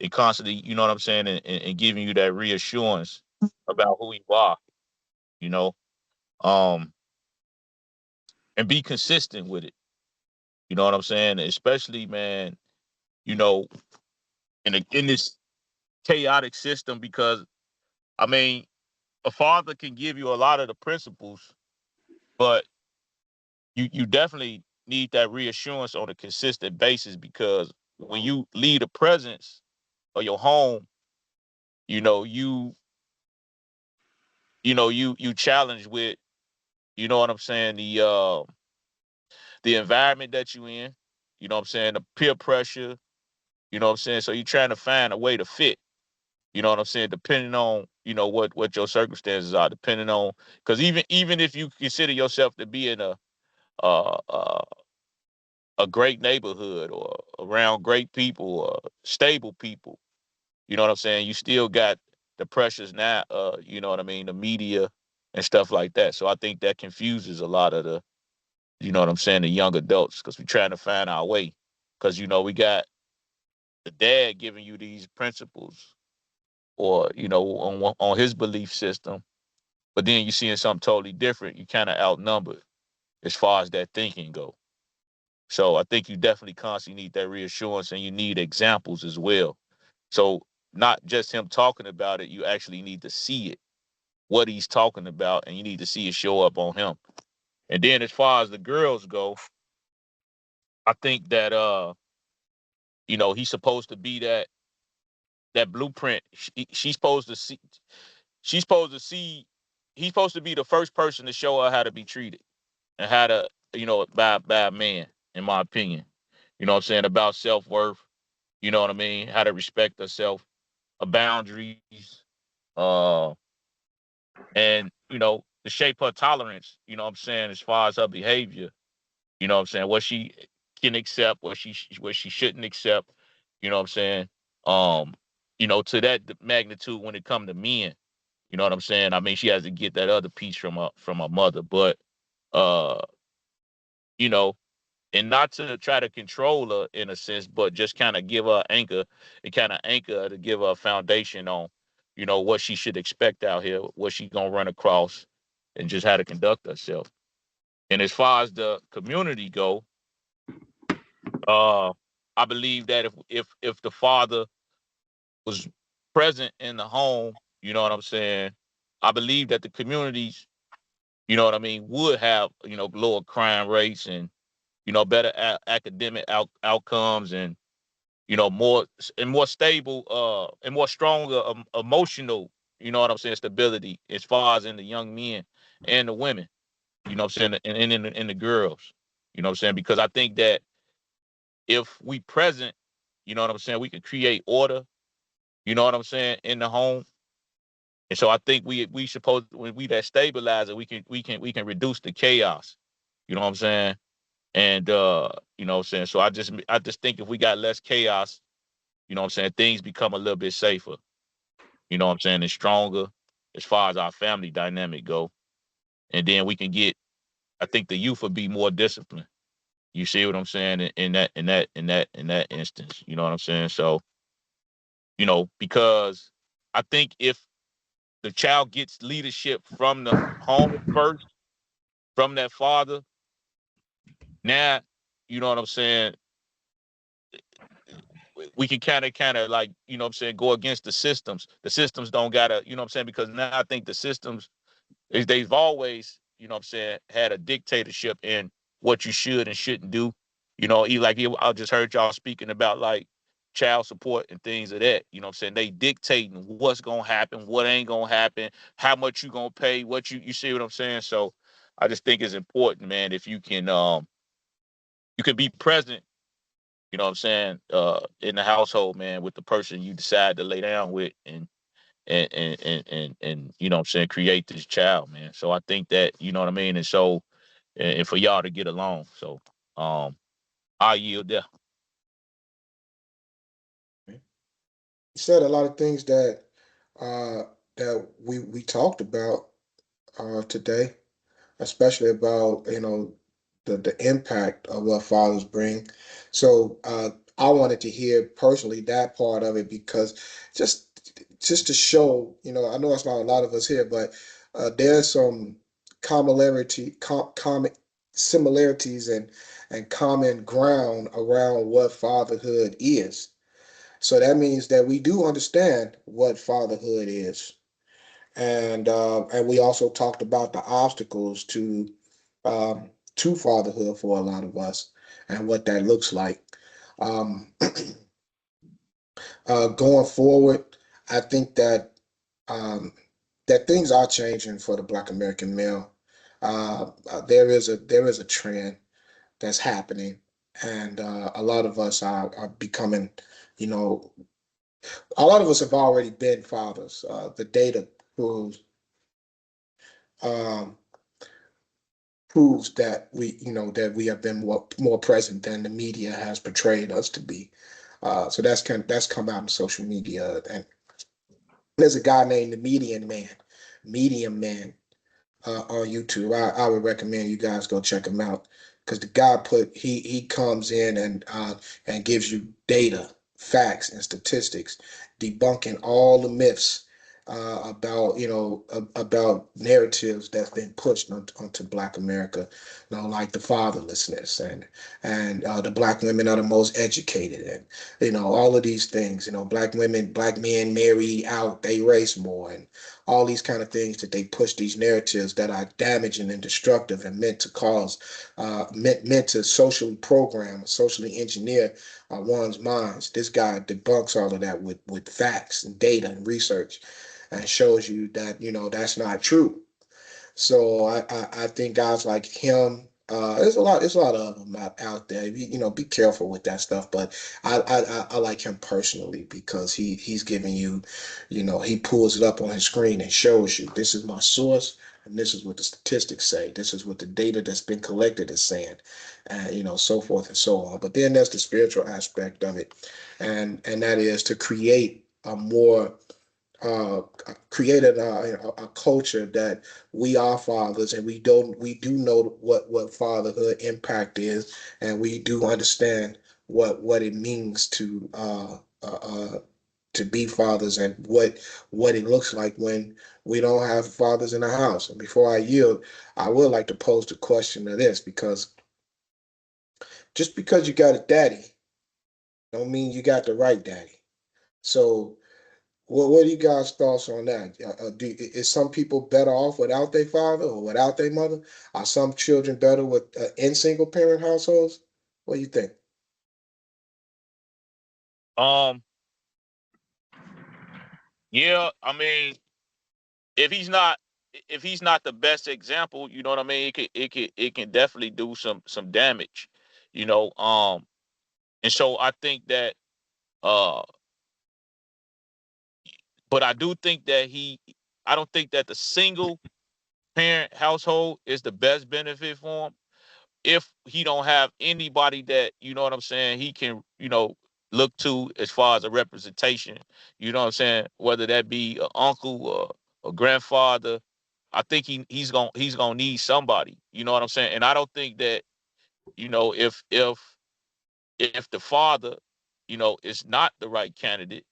and constantly, you know what I'm saying, and giving you that reassurance about who you are, you know, um, and be consistent with it. You know what I'm saying? Especially, man, you know, in this chaotic system, because I mean, a father can give you a lot of the principles, but you definitely need that reassurance on a consistent basis because when you leave a presence of your home, you know, you challenge with, you know what I'm saying, the environment that you in, you know what I'm saying, the peer pressure, you know what I'm saying? So you're trying to find a way to fit, you know what I'm saying, depending on, you know, what your circumstances are, depending on because even if you consider yourself to be in uh, uh, a great neighborhood or around great people or stable people, you know what I'm saying? You still got the pressures now, you know what I mean, the media and stuff like that. So I think that confuses a lot of the, you know what I'm saying, the young adults because we're trying to find our way. Because, you know, we got the dad giving you these principles or, you know, on his belief system. But then you seeing something totally different. You kind of outnumbered as far as that thinking go. So I think you definitely constantly need that reassurance and you need examples as well. So not just him talking about it, you actually need to see it, what he's talking about, and you need to see it show up on him. And then as far as the girls go, I think that you know, he's supposed to be that blueprint. She's supposed to see she's supposed to see he's supposed to be the first person to show her how to be treated and how to, you know, by a man, in my opinion. You know what I'm saying? About self-worth, you know what I mean? How to respect herself, boundaries, uh, and you know, to shape her tolerance, you know what I'm saying, as far as her behavior, you know what I'm saying, what she can accept, what she shouldn't accept, you know what I'm saying? Um, you know, to that magnitude when it come to men, you know what I'm saying? I mean, she has to get that other piece from her mother, but uh, you know, and not to try to control her in a sense, but just kind of give her anchor and kind of anchor her to give her a foundation on, what she should expect out here, what she gonna run across, and just how to conduct herself. And as far as the community go, uh, I believe that if the father was present in the home, you know what I'm saying, I believe that the communities, what I mean, would have lower crime rates and better academic outcomes and more stable and more stronger emotional, what I'm saying, stability as far as in the young men and the women, what I'm saying, and in the girls, what I'm saying, because I think that if we present, what I'm saying, we can create order, what I'm saying, in the home. And so I think we supposed, when we that stabilizer, we can reduce the chaos, what I'm saying. And what I'm saying, so I just think if we got less chaos, what I'm saying, things become a little bit safer, what I'm saying, and stronger as far as our family dynamic go. And then we can get, I think the youth would be more disciplined. You see what I'm saying, in that instance, you know what I'm saying? So, because I think if the child gets leadership from the home first, from that father, now, you know what I'm saying, we can kind of like, what I'm saying, go against the systems. The systems don't gotta, what I'm saying, because now I think the systems they've always, what I'm saying, had a dictatorship in what you should and shouldn't do. I just heard y'all speaking about like child support and things of that. You know what I'm saying? They dictating what's gonna happen, what ain't gonna happen, how much you gonna pay, what you see what I'm saying? So I just think it's important, man, if you can be present, what I'm saying, in the household, man, with the person you decide to lay down with and what I'm saying, create this child, man. So I think that, you know what I mean? And so and for y'all to get along. So I yield there. You said a lot of things uh, that we talked about today, especially about the impact of what fathers bring. So I wanted to hear personally that part of it because just just to show, I know it's not a lot of us here, but there's some common similarities and common ground around what fatherhood is. So that means that we do understand what fatherhood is, and we also talked about the obstacles to fatherhood for a lot of us and what that looks like. Um, Going forward, I think um, that things are changing for the Black American male. There is a trend that's happening, and a lot of us are becoming, you know, a lot of us have already been fathers. The data proves um, proves that we have been more present than the media has portrayed us to be. So that's come out in social media, and there's a guy named the Medium Man, on YouTube. I would recommend you guys go check him out because the guy he comes in and gives you data, facts, and statistics, debunking all the myths about about narratives that's been pushed onto Black America, like the fatherlessness and the Black women are the most educated, and all of these things. Black men marry out, they race more, and all these kind of things that they push, these narratives that are damaging and destructive and meant to cause, meant to socially program, socially engineer one's minds. This guy debunks all of that with facts and data and research, and shows you that that's not true. So I think guys like him, there's a lot of them out there. Be careful with that stuff. But I like him personally because he's giving you, he pulls it up on his screen and shows you this is my source and this is what the statistics say. This is what the data that's been collected is saying, and so forth and so on. But then there's the spiritual aspect of it, and that is to create a more uh, created a culture that we are fathers, and we do know what fatherhood impact is, and we do understand what it means to be fathers, and what it looks like when we don't have fathers in the house. And before I yield, I would like to pose the question of this, because just because you got a daddy don't mean you got the right daddy. So what are you guys' thoughts on that? Is some people better off without their father or without their mother? Are some children better with in single parent households? What do you think? Um, yeah, I mean, if he's not if he's not the best example, you know what I mean, it can definitely do some damage, you know. And so I think that uh but I do think that I don't think that the single parent household is the best benefit for him if he don't have anybody that, you know what I'm saying, he can, look to as far as a representation, you know what I'm saying, whether that be an uncle or a grandfather. I think he's gonna need somebody, you know what I'm saying. And I don't think that, if the father, is not the right candidate,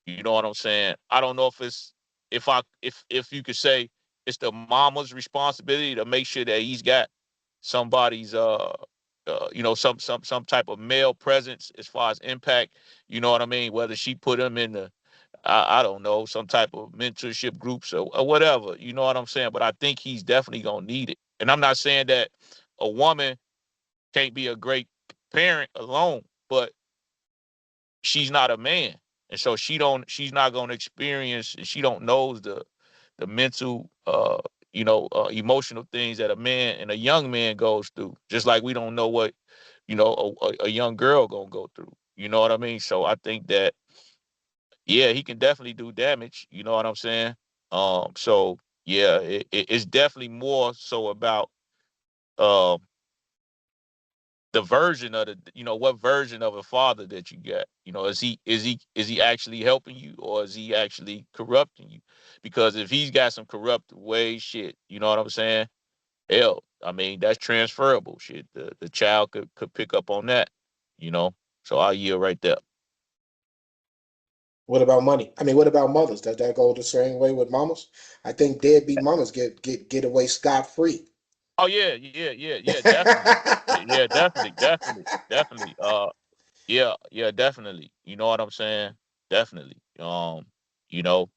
you know what I'm saying. I don't know if you could say it's the mama's responsibility to make sure that he's got somebody's some type of male presence as far as impact, you know what I mean, whether she put him in the I don't know, some type of mentorship groups or whatever, you know what I'm saying. But I think he's definitely gonna need it. And I'm not saying that a woman can't be a great parent alone, but she's not a man, and so she's not going to experience, and she don't knows the mental emotional things that a man and a young man goes through, just like we don't know what a young girl gonna go through, you know what I mean. So I think that, yeah, he can definitely do damage, you know what I'm saying. So yeah, it's definitely more so about um the version of what version of a father that you got. Is he actually helping you, or is he actually corrupting you? Because if he's got some corrupt ways, shit, you know what I'm saying? Hell, I mean, that's transferable shit. The child could pick up on that, you know. So I yield right there. What about money? I mean, what about mothers? Does that go the same way with mamas? I think deadbeat mamas get away scot free. Oh yeah, yeah, yeah, yeah, definitely. Yeah, definitely, definitely, definitely. Yeah, yeah, definitely. You know what I'm saying? Definitely. You know,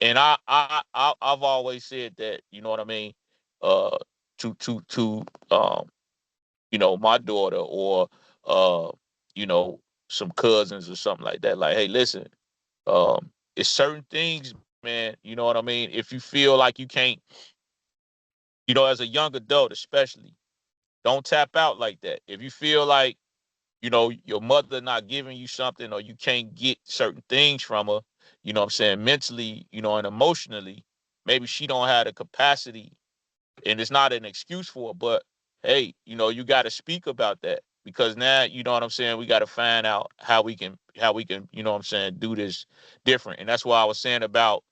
and I've always said that, you know what I mean, uh to my daughter, or uh, you know, some cousins or something like that. Like, hey, listen, it's certain things, man, you know what I mean? If you feel like you can't, as a young adult especially, don't tap out like that. If you feel like, your mother not giving you something, or you can't get certain things from her, you know what I'm saying, mentally, and emotionally, maybe she don't have the capacity, and it's not an excuse for her, but hey, you got to speak about that, because now, you know what I'm saying, we got to find out how we can, you know what I'm saying, do this different. And that's why I was saying about,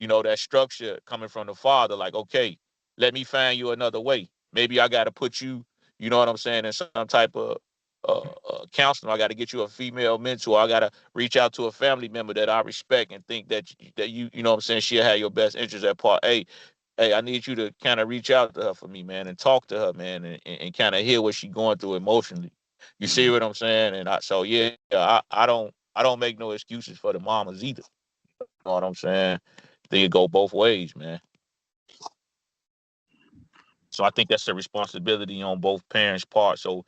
that structure coming from the father. Like, okay, let me find you another way. Maybe I got to put you, you know what I'm saying, in some type of counseling. I got to get you a female mentor. I got to reach out to a family member that I respect and think that you know what I'm saying, she'll have your best interest at part. Hey, I need you to kind of reach out to her for me, man, and talk to her, man, and kind of hear what she's going through emotionally. You see what I'm saying? And so yeah, I don't make no excuses for the mamas either. You know what I'm saying? They go both ways, man. So I think that's a responsibility on both parents' part. So,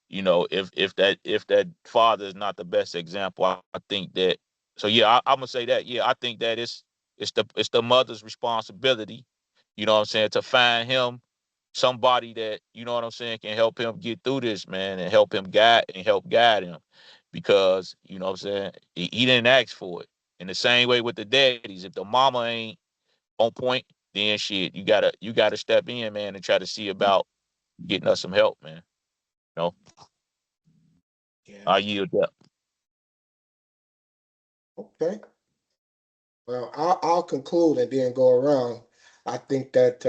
if that father is not the best example, I think that. So yeah, I'm gonna say that. Yeah, I think that it's the mother's responsibility. You know what I'm saying, to find him somebody that, you know what I'm saying, can help him get through this, man, and help guide him, because, you know what I'm saying, he didn't ask for it. In the same way with the daddies, if the mama ain't on point, then shit, you gotta step in, man, and try to see about getting us some help, man. You know, Yeah. I yield up. Okay. Well, I'll conclude and then go around. I think that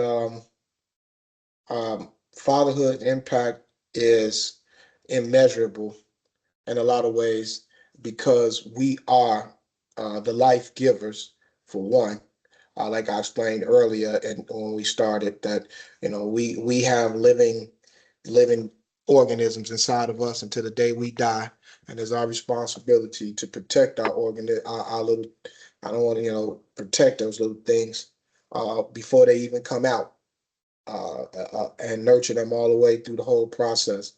fatherhood impact is immeasurable in a lot of ways because we are the life givers for one. Like I explained earlier, and when we started, that we have living organisms inside of us until the day we die, and it's our responsibility to protect our little. I don't want to protect those little things before they even come out, and nurture them all the way through the whole process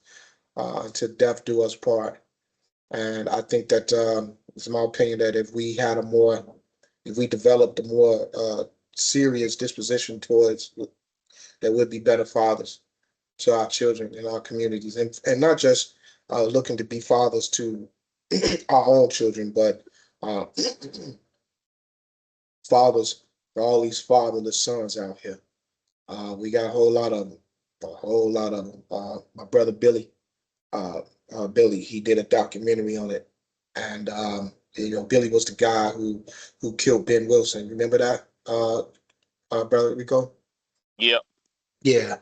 until death do us part. And I think that it's my opinion that if we developed a more serious disposition towards, that would be better fathers to our children in our communities, and not just looking to be fathers to our own children, but uh, fathers for all these fatherless sons out here. We got a whole lot of them, a whole lot of them. My brother uh, Billy, he did a documentary on it, and Billy was the guy who killed Ben Wilson. Remember that, brother Rico? Yep. Yeah.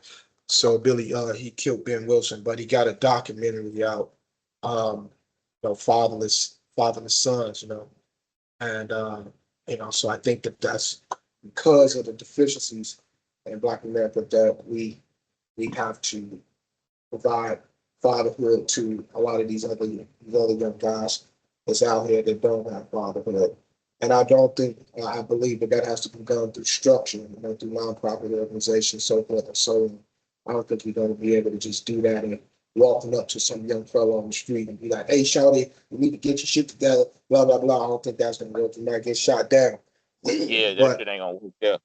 So Billy, he killed Ben Wilson, but he got a documentary out, um, fatherless sons, and so I think that that's because of the deficiencies in Black America that we have to provide fatherhood to a lot of these other young guys that's out here that don't have fatherhood. And I don't think I believe that has to be done through structure, through nonprofit organizations, so forth and so on. I don't think we're going to be able to just do that and walking up to some young fellow on the street and be like, "Hey, shawty, you need to get your shit together." Blah blah blah. I don't think that's going to work. You might get shot down. Yeah, that But shit ain't gonna work. Yeah.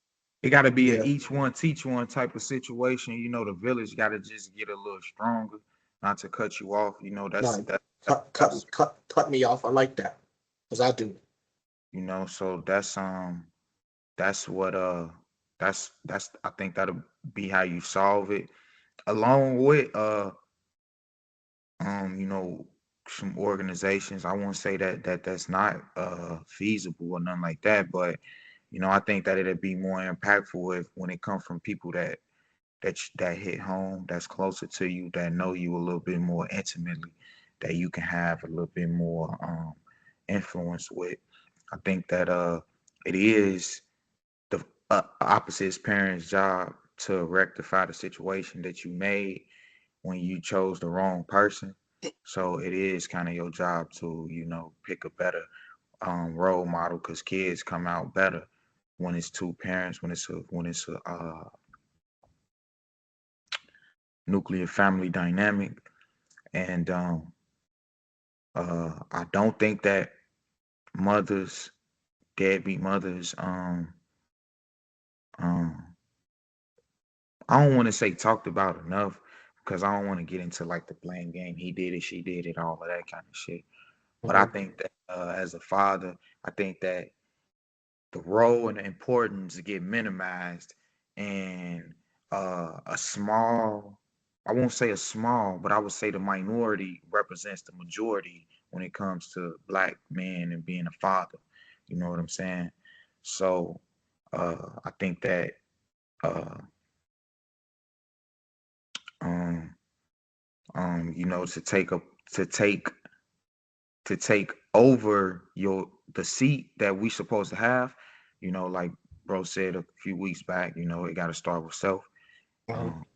It got to be a yeah, each one teach one type of situation. The village got to just get a little stronger. Not to cut you off. no, That's cut me off. I like that because I do. So that's what that's I think that'll be how you solve it. Along with you know, some organizations. I won't say that's not feasible or nothing like that, but I think that it'd be more impactful if when it comes from people that hit home, that's closer to you, that know you a little bit more intimately, that you can have a little bit more influence with. I think that it is the opposite parent's job to rectify the situation that you made when you chose the wrong person. So it is kind of your job to, pick a better role model because kids come out better when it's two parents, when it's a nuclear family dynamic. And I don't think that mothers, deadbeat mothers, um, I don't want to say talked about enough because I don't want to get into like the blame game. He did it, she did it, all of that kind of shit. But I Mhm. think that as a father, I think that the role and the importance get minimized, and a small, I won't say a small, but I would say the minority represents the majority when it comes to black men and being a father. You know what I'm saying? So I think that uh, um, to to take take over the seat that we supposed to have, like bro said a few weeks back, it got to start with self. Mhm. um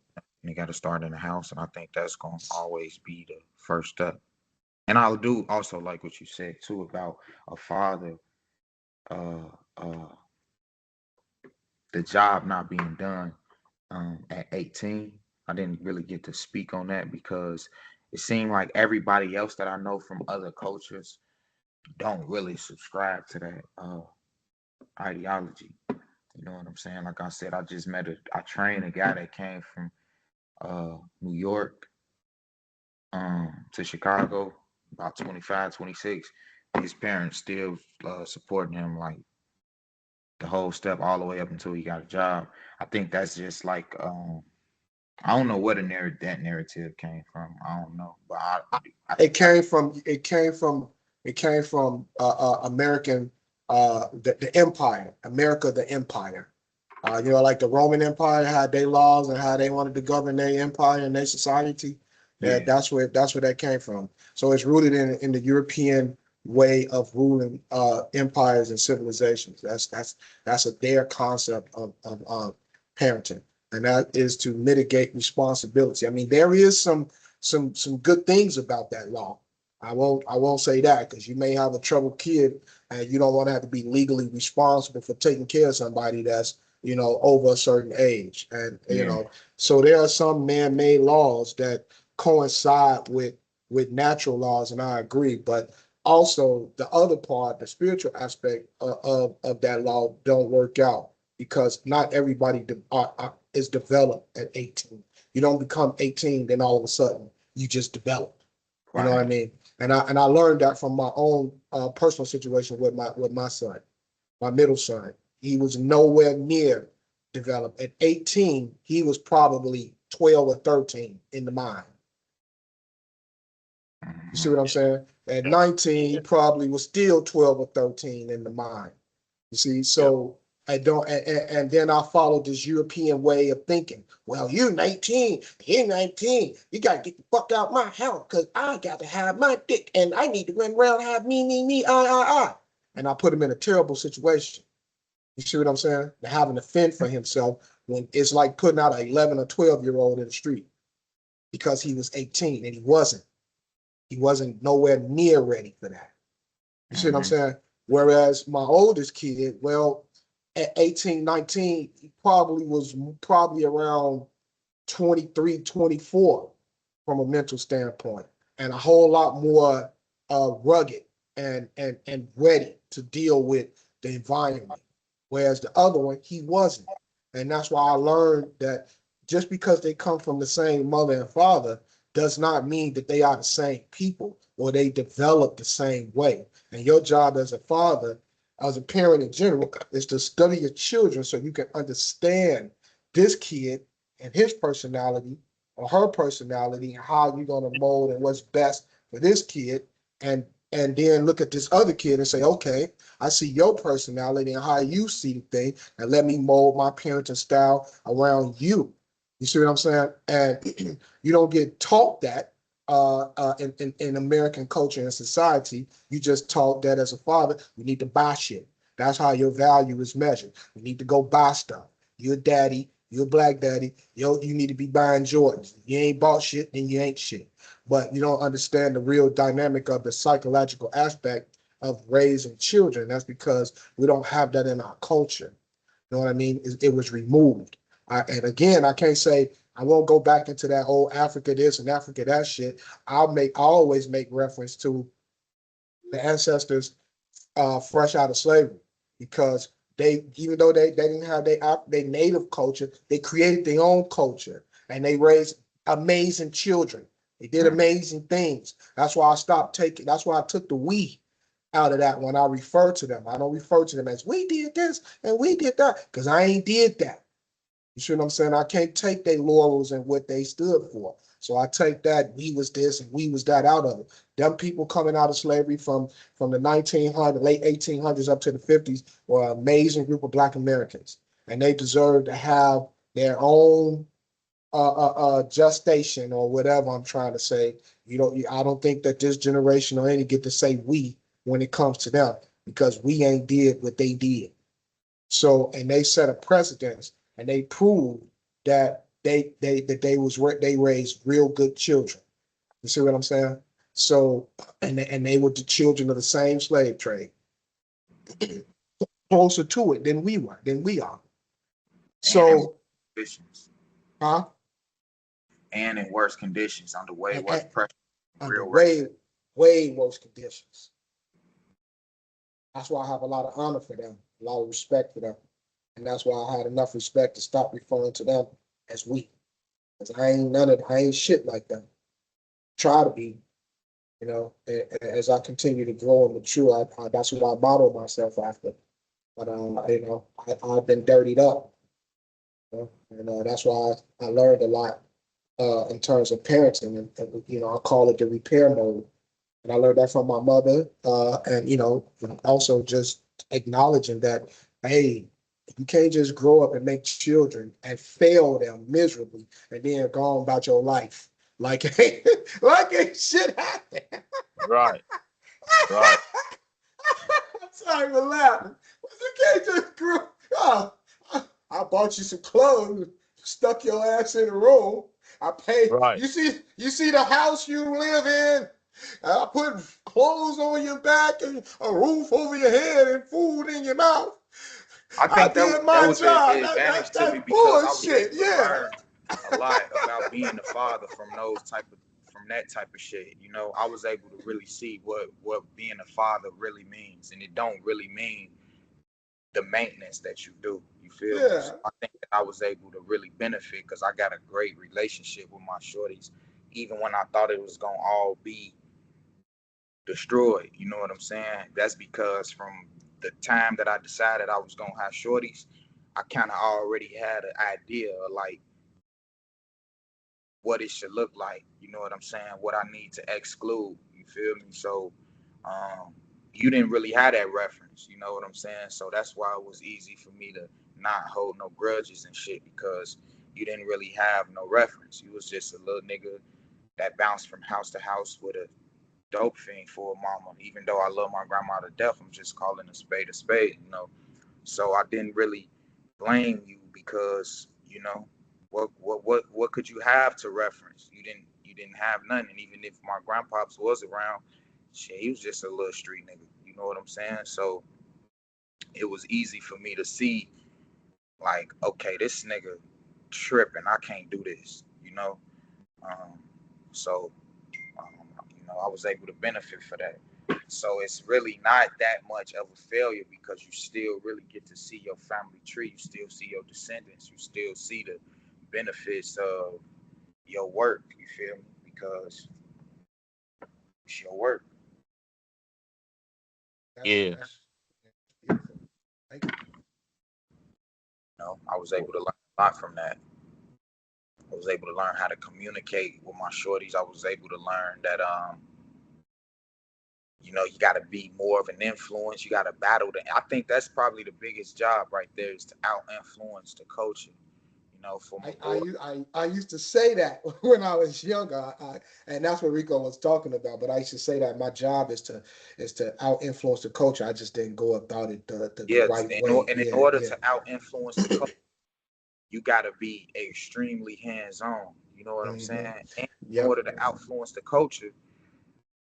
and it got to start in the house, and I think that's going to always be the first step. And I do also like what you said too about a father, uh uh the job not being done at 18. I didn't really get to speak on that because it seemed like everybody else that I know from other cultures don't really subscribe to that ideology. You know what I'm saying? Like I said, I trained a guy that came from New York to Chicago, about 25, 26. His parents still supporting him like the whole step all the way up until he got a job. I think that's just like I don't know where that narrative came from. I don't know, but I It came from American. the empire, America, the empire. Like the Roman Empire had their laws and how they wanted to govern their empire and their society. Yeah. That's where that came from. So it's rooted in the European way of ruling empires and civilizations. That's their concept of parenting, and that is to mitigate responsibility. I mean, there is some good things about that law. I won't say that, because you may have a troubled kid and you don't want to have to be legally responsible for taking care of somebody that's over a certain age. And Yeah. so there are some man-made laws that coincide with natural laws, and I agree. But also the other part, the spiritual aspect of that law don't work out, because not everybody is developed at 18. You don't become 18, then all of a sudden you just develop. You know what I Right. mean? And I learned that from my own personal situation with my son, my middle son. He was nowhere near developed. At 18, he was probably 12 or 13 in the mind. You see Mhm. what I'm saying? At 19, he probably was still 12 or 13 in the mind. You see, Yep. so I don't, and then I followed this European way of thinking. Well, you're 19, you got to get the fuck out my house, because I got to have my dick, and I need to run around and have me, I. And I put him in a terrible situation. You see what I'm saying? Having to fend for himself, when it's like putting out an 11 or 12-year-old in the street, because he was 18 and he wasn't. He wasn't nowhere near ready for that. You see what I'm Mhm. saying? Whereas my oldest kid, well, at 18, 19, he probably around 23, 24 from a mental standpoint, and a whole lot more rugged and ready to deal with the environment. Whereas the other one, he wasn't. And that's why I learned that just because they come from the same mother and father does not mean that they are the same people or they develop the same way. And your job as a father, as a parent in general, is to study your children so you can understand this kid and his personality or her personality, and how you're going to mold and what's best for this kid. And then look at this other kid and say, okay, I see your personality and how you see the thing, and let me mold my parenting style around you. You see what I'm saying? And you don't get taught that in American culture and society. You just taught that as a father, you need to buy shit. That's how your value is measured. You need to go buy stuff. You're a daddy, you're a black daddy, you need to be buying Jordans. You ain't bought shit, then you ain't shit. But you don't understand the real dynamic of the psychological aspect of raising children. That's because we don't have that in our culture. You know what I mean? It was removed. And again, I can't say, I won't go back into that old Africa this and Africa that shit. I always make reference to the ancestors fresh out of slavery, because they, even though they didn't have their native culture, they created their own culture, and they raised amazing children. They did Mhm. amazing things. That's why I stopped taking. That's why I took the we out of that when I refer to them. I don't refer to them as we did this and we did that, because I ain't did that. You see what I'm saying? I can't take their laurels and what they stood for. So I take that we was this and we was that out of it. Them people coming out of slavery from the 1900s, late 1800s up to the 50s were an amazing group of Black Americans, and they deserve to have their own gestation, or whatever I'm trying to say. I don't think that this generation or any get to say we when it comes to them, because we ain't did what they did. So, and they set a precedence, and they proved that they raised real good children. You see what I'm saying? So, and they were the children of the same slave trade, closer to it than we are. And in So, conditions. huh? And in worse conditions, under way worse And pressure, under real racism. way worse conditions. That's why I have a lot of honor for them, a lot of respect for them, and that's why I had enough respect to stop referring to them as we. Because I ain't shit like them. Try to be, as I continue to grow and mature. That's what I model myself after. But I've been dirtied up, and that's why I learned a lot in terms of parenting, and I call it the repair mode. And I learned that from my mother, and also just acknowledging that, hey, you can't just grow up and make children and fail them miserably and then go on about your life. Like, like ain't shit happen. Right. Right. I'm sorry for laughing. But you can't just grow. Oh, I bought you some clothes, stuck your ass in a room. I paid. Right. You see the house you live in. I put clothes on your back and a roof over your head and food in your mouth. I I think did that my was job. an advantage to That's me because I was bullshit. able to Yeah. learn a lot about being a father from that type of shit. You know, I was able to really see what being a father really means, and it don't really mean the maintenance that you do. You feel me? So Yeah. I think that I was able to really benefit because I got a great relationship with my shorties, even when I thought it was gonna all be destroyed. You know what I'm saying? That's because from the time that I decided I was gonna have shorties, I kind of already had an idea of like what it should look like. You know what I'm saying? What I need to exclude. You feel me? So um, you didn't really have that reference. You know what I'm saying? So that's why it was easy for me to not hold no grudges and shit because you didn't really have no reference. You was just a little nigga that bounced from house to house with a dope fiend for a mama. Even though I love my grandma to death, I'm just calling a spade, you know. So I didn't really blame you because, you know, what could you have to reference? You didn't have none. And even if my grandpops was around, shit, he was just a little street nigga. You know what I'm saying? So it was easy for me to see like, okay, this nigga tripping. I can't do this, you know? Um, so I was able to benefit for that. So it's really not that much of a failure because you still really get to see your family tree. You still see your descendants. You still see the benefits of your work. You feel me? Because it's your work. That's Yeah. that's beautiful. Thank you. You know, I was able to learn a lot from that. I was able to learn how to communicate with my shorties. I was able to learn that you got to be more of an influence. You got to battle the. I think that's probably the biggest job right there is to out influence the culture. You know, for my boy. I used to say that when I was younger, and that's what Rico was talking about. But I used to say that my job is to out influence the culture. I just didn't go about it the Yeah, right way. and in Yeah, order yeah. to out influence the culture, you got to be extremely hands on. You know what I'm Hmm. saying? And in Yep. order to influence the culture,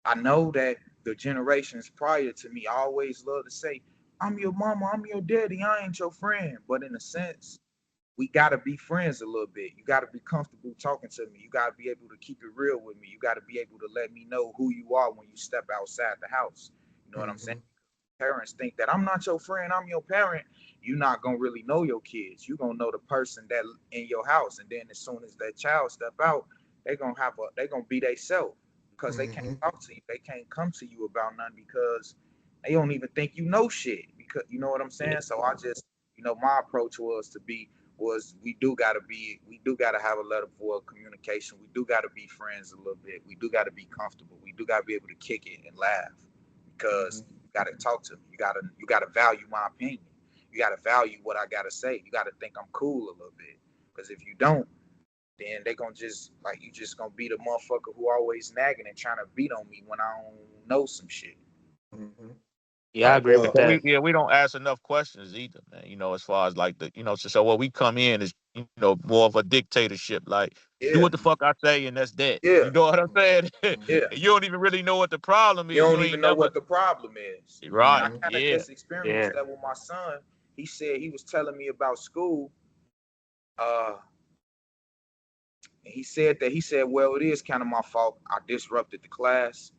I know that the generations prior to me always love to say, "I'm your mama, I'm your daddy, I ain't your friend." But in a sense, we gotta be friends a little bit. You gotta be comfortable talking to me. You gotta be able to keep it real with me. You gotta be able to let me know who you are when you step outside the house. You know what I'm saying? Hmm. Parents think that I'm not your friend, I'm your parent. You're not gonna really know your kids. You're gonna know the person that in your house, and then as soon as that child step out, they're gonna be they self because they can't Hmm. talk to you. They can't come to you about nothing because they don't even think you know shit. Because you know what I'm Yeah. saying. So I just, my approach was we do gotta have a level of communication. We do gotta be friends a little bit. We do gotta be comfortable. We do gotta be able to kick it and laugh because Hmm. you gotta talk to me. You gotta value my opinion. You gotta value what I gotta say. You gotta think I'm cool a little bit. Because if you don't, then they gonna just like you just gonna be the motherfucker who always nagging and trying to beat on me when I don't know some shit. Hmm. Yeah, I Right. agree Yeah, with Well, because we that. yeah we don't ask enough questions either, man. As far as like so what we come in is more of a dictatorship. Like do Yeah, what the fuck I say and that's that. yeah, You know what I'm saying? hmm. yeah. And you don't even really know what the problem You is. don't You even ain't know never what the problem is. And I right. Hmm. kind of Yeah. just experienced Yeah. that with my son. He said he was telling me about school. Uh, and he said, well, it is kind of my fault. I disrupted the class.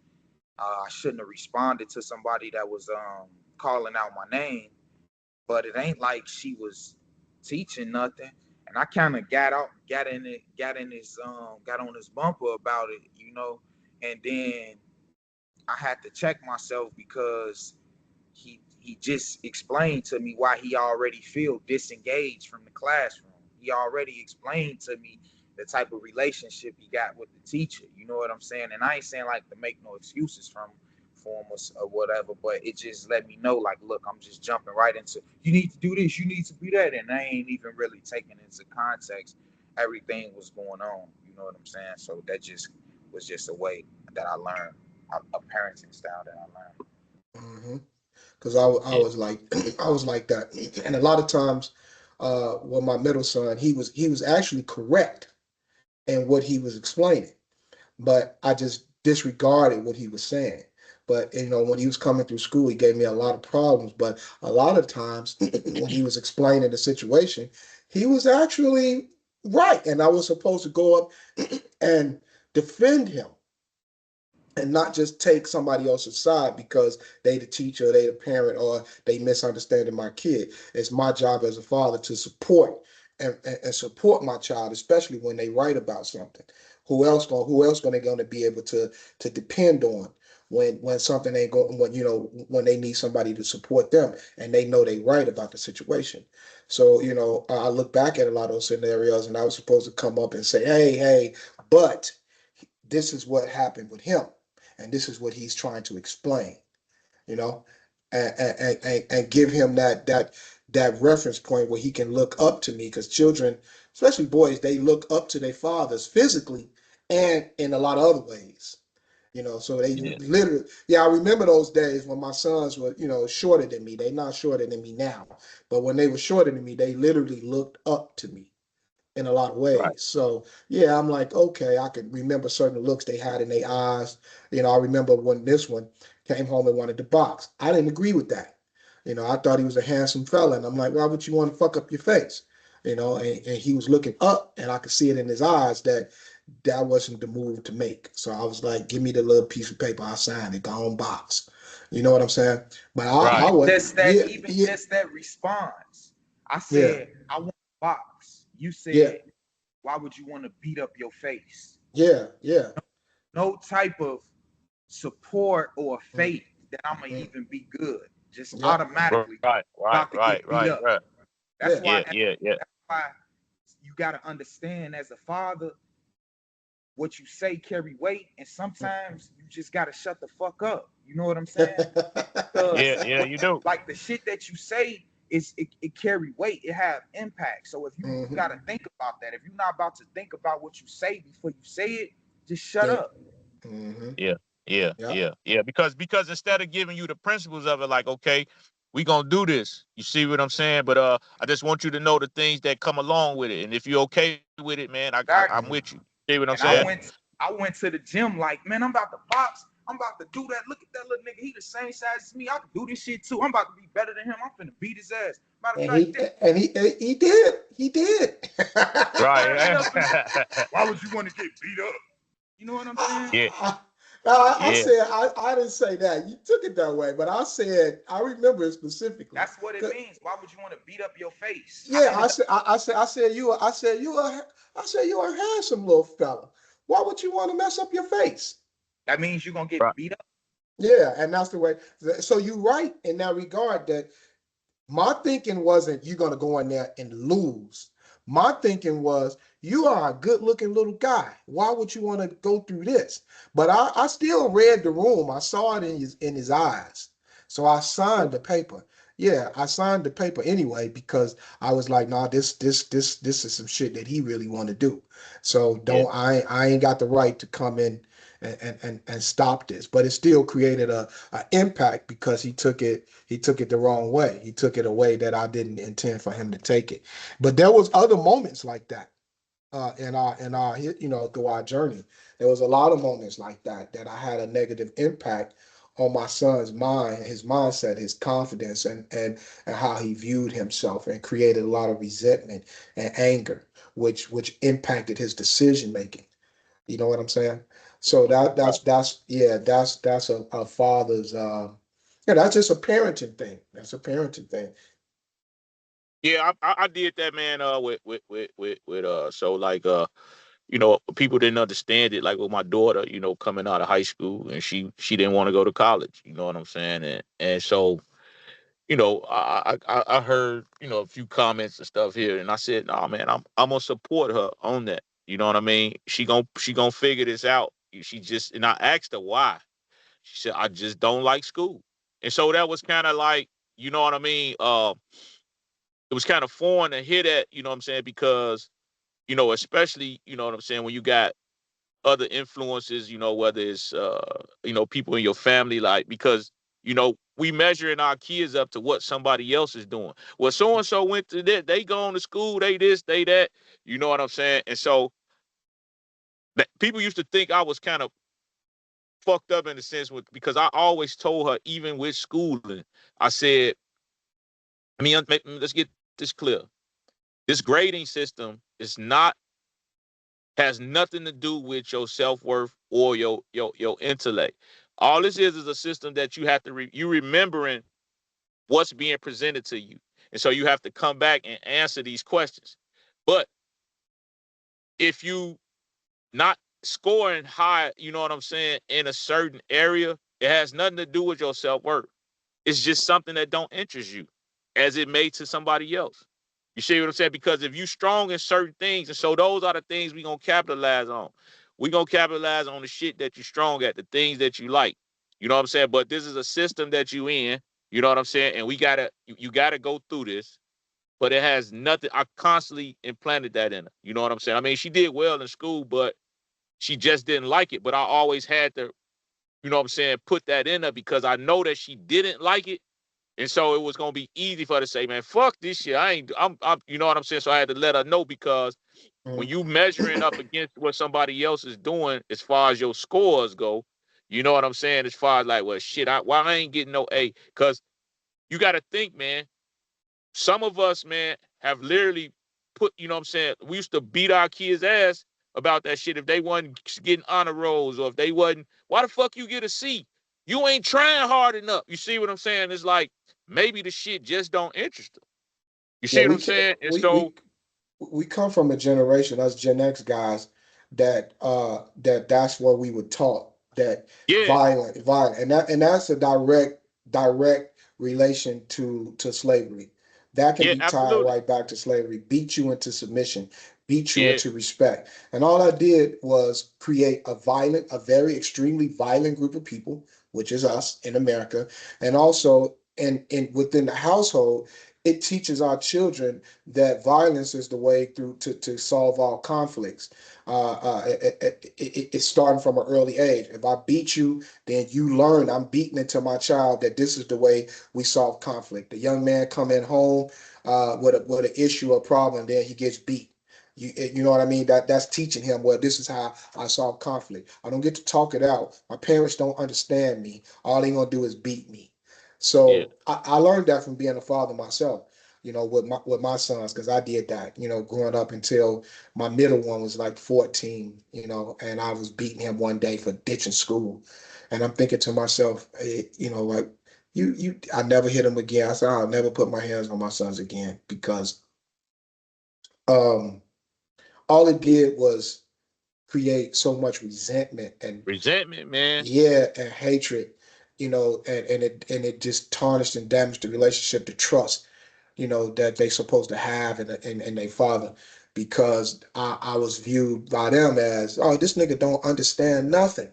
I shouldn't have responded to somebody that was calling out my name. But it ain't like she was teaching nothing. And I kind of got on his bumper about it. And then I had to check myself because he just explained to me why he already feel disengaged from the classroom. He already explained to me the type of relationship he got with the teacher. You know what I'm saying? And I ain't saying like to make no excuses for him or whatever. But it just let me know, like, look, I'm just jumping right into, you need to do this, you need to be that, and I ain't even really taking into context everything was going on. You know what I'm saying? So that just was just a way that I learned, a parenting style that I learned. Hmm. Because I Yeah. was like I was like that, and a lot of times, with my middle son, he was actually correct in what he was explaining, but I just disregarded what he was saying. But when he was coming through school, he gave me a lot of problems. But a lot of times, when he was explaining the situation, he was actually right, and I was supposed to go up and defend him and not just take somebody else's side because they the teacher, they the parent, or they misunderstanding my kid. It's my job as a father to support and support my child, especially when they write about something. Who else gonna be able to depend on when something ain't going, when they need somebody to support them and they know they right about the situation. So I look back at a lot of those scenarios and I was supposed to come up and say, hey, but this is what happened with him, and this is what he's trying to explain, you know, and give him that reference point where he can look up to me, because children, especially boys, they look up to their fathers physically and in a lot of other ways. So they Yeah. literally, yeah, I remember those days when my sons were, shorter than me. They not shorter than me now, but when they were shorter than me, they literally looked up to me in a lot of Right. ways. So yeah, I'm like, okay, I could remember certain looks they had in their eyes. I remember when this one came home and wanted to box. I didn't agree with that. I thought he was a handsome fella, and I'm like, why would you want to fuck up your face? And he was looking up, and I could see it in his eyes that that wasn't the move to make. So I was like, give me the little piece of paper, I signed it, go on box. You know what I'm saying? But I Right. would, Just that, yeah, even yeah, just that response. I yeah, said, I want a box. You yeah, said, why would you want to beat up your face? yeah, yeah, No type of support or mm, faith that I'm gonna mm, even be good. Just yeah, automatically Right. Right. about to Right. get beat Right. up. Right. That's yeah. why Yeah. Yeah. Yeah. that's why you gotta understand, as a father, what you say carry weight, and sometimes you just gotta shut the fuck up. You know what I'm saying? Yeah. Because Yeah. You do. like the shit that you say it carry weight, it have impact. So if you Hmm. gotta think about that, if you're not about to think about what you say before you say it, just shut Yeah. up. Hmm. Yeah, yeah, Yeah. yeah, yeah. Because instead of giving you the principles of it, like, okay, we gonna do this. You see what I'm saying? But I just want you to know the things that come along with it. And if you're okay with it, man, I'm with Exactly. you. See what I'm And saying? I went to the gym like, man, I'm about to box. I'm about to do that. Look at that little nigga. He the same size as me. I can do this shit too. I'm about to be better than him. I'm finna beat his ass. Matter of And fact, he and he did. He did. get Right. up and why would you want to get beat up? You know what I'm saying? Yeah, I, I yeah. said I didn't say that. You took it that way, but I said I remember it specifically. That's what it means. Why would you want to beat up your face? I Yeah, ended up. I said I said you a handsome little fella. Why would you want to mess up your face? That means you're gonna get Right. beat up. Yeah, and that's the way. So you're right in that regard that my thinking wasn't you're going to go in there and lose. My thinking was you are a good looking little guy. Why would you want to go through this? But I still read the room. I saw it in his eyes. So I signed the paper. Yeah, I signed the paper anyway because I was like, nah, this is some shit that he really want to do. So Yeah, I ain't got the right to come in and stop this. But it still created a impact because he took it the wrong way. He took it a way that I didn't intend for him to take it. But there was other moments like that in our through our journey. There was a lot of moments like that I had a negative impact on my son's mind, his mindset, his confidence, and how he viewed himself, and created a lot of resentment and anger, which impacted his decision making. You know what I'm saying? So right. that's a father's yeah, that's just a parenting thing. That's a parenting thing. Yeah, I did that, man. So like people didn't understand it. Like with my daughter, coming out of high school, and she didn't want to go to college. You know what I'm saying? And so I heard a few comments and stuff here, and I said, "No, man, I'm gonna support her on that." You know what I mean? She gonna figure this out. She just, and I asked her why. She said, I just don't like school. And so that was kind of like, you know what I mean? It was kind of foreign to hear that, you know what I'm saying? Because, especially, you know what I'm saying, when you got other influences, whether it's people in your family, like, because we measuring our kids up to what somebody else is doing. Well, so and so went to this, they going to school, they this, they that, you know what I'm saying? And so people used to think I was kind of fucked up in a sense because I always told her, even with schooling, I said, let's get this clear. This grading system has nothing to do with your self-worth or your intellect. All this is a system that you have to you remembering what's being presented to you. And so you have to come back and answer these questions. But if you not scoring high, you know what I'm saying, in a certain area, it has nothing to do with your self-worth. It's just something that don't interest you as it may to somebody else. You see what I'm saying? Because if you strong in certain things, and so those are the things we gonna capitalize on. We gonna capitalize on the shit that you strong at, the things that you like. You know what I'm saying? But this is a system that you in, you know what I'm saying? And you gotta go through this, but it has nothing. I constantly implanted that in her. You know what I'm saying? I mean, she did well in school, but she just didn't like it. But I always had to, you know what I'm saying, put that in her because I know that she didn't like it. And so it was gonna be easy for her to say, man, fuck this shit. I'm you know what I'm saying? So I had to let her know because when Mm. you measuring up against what somebody else is doing as far as your scores go, you know what I'm saying? As far as like, well, shit, why I ain't getting no A? Because you gotta think, man, some of us, man, have literally put, you know what I'm saying? We used to beat our kids' ass about that shit if they wasn't getting honor rolls or if they wasn't, why the fuck you get a C? You ain't trying hard enough. You see what I'm saying? It's like maybe the shit just don't interest them. You Yeah, see what I'm saying? And we so, we come from a generation, us Gen X guys, that's what we were taught, that yeah, violent, and that's a direct relation to slavery. That can yeah, be tied absolutely. right back to slavery. Beat you into submission, beat you Yeah, into respect, and all I did was create a very extremely violent group of people, which is us in America, and also in within the household, it teaches our children that violence is the way through to solve all conflicts. It's starting from an early age. If I beat you, then you learn. I'm beating into my child that this is the way we solve conflict. The young man coming home with an issue or problem, then he gets beat. You know what I mean? That's teaching him, well, this is how I solve conflict. I don't get to talk it out. My parents don't understand me. All they gonna do is beat me. yeah, So I learned that from being a father myself, with my sons, because I did that, growing up until my middle one was like 14, and I was beating him one day for ditching school. And I'm thinking to myself, like, I never hit him again. I said, I'll never put my hands on my sons again because um, all it did was create so much resentment and, resentment, man. yeah, and hatred, and it just tarnished and damaged the relationship, the trust, that they supposed to have in their father, because I was viewed by them as, oh, this nigga don't understand nothing.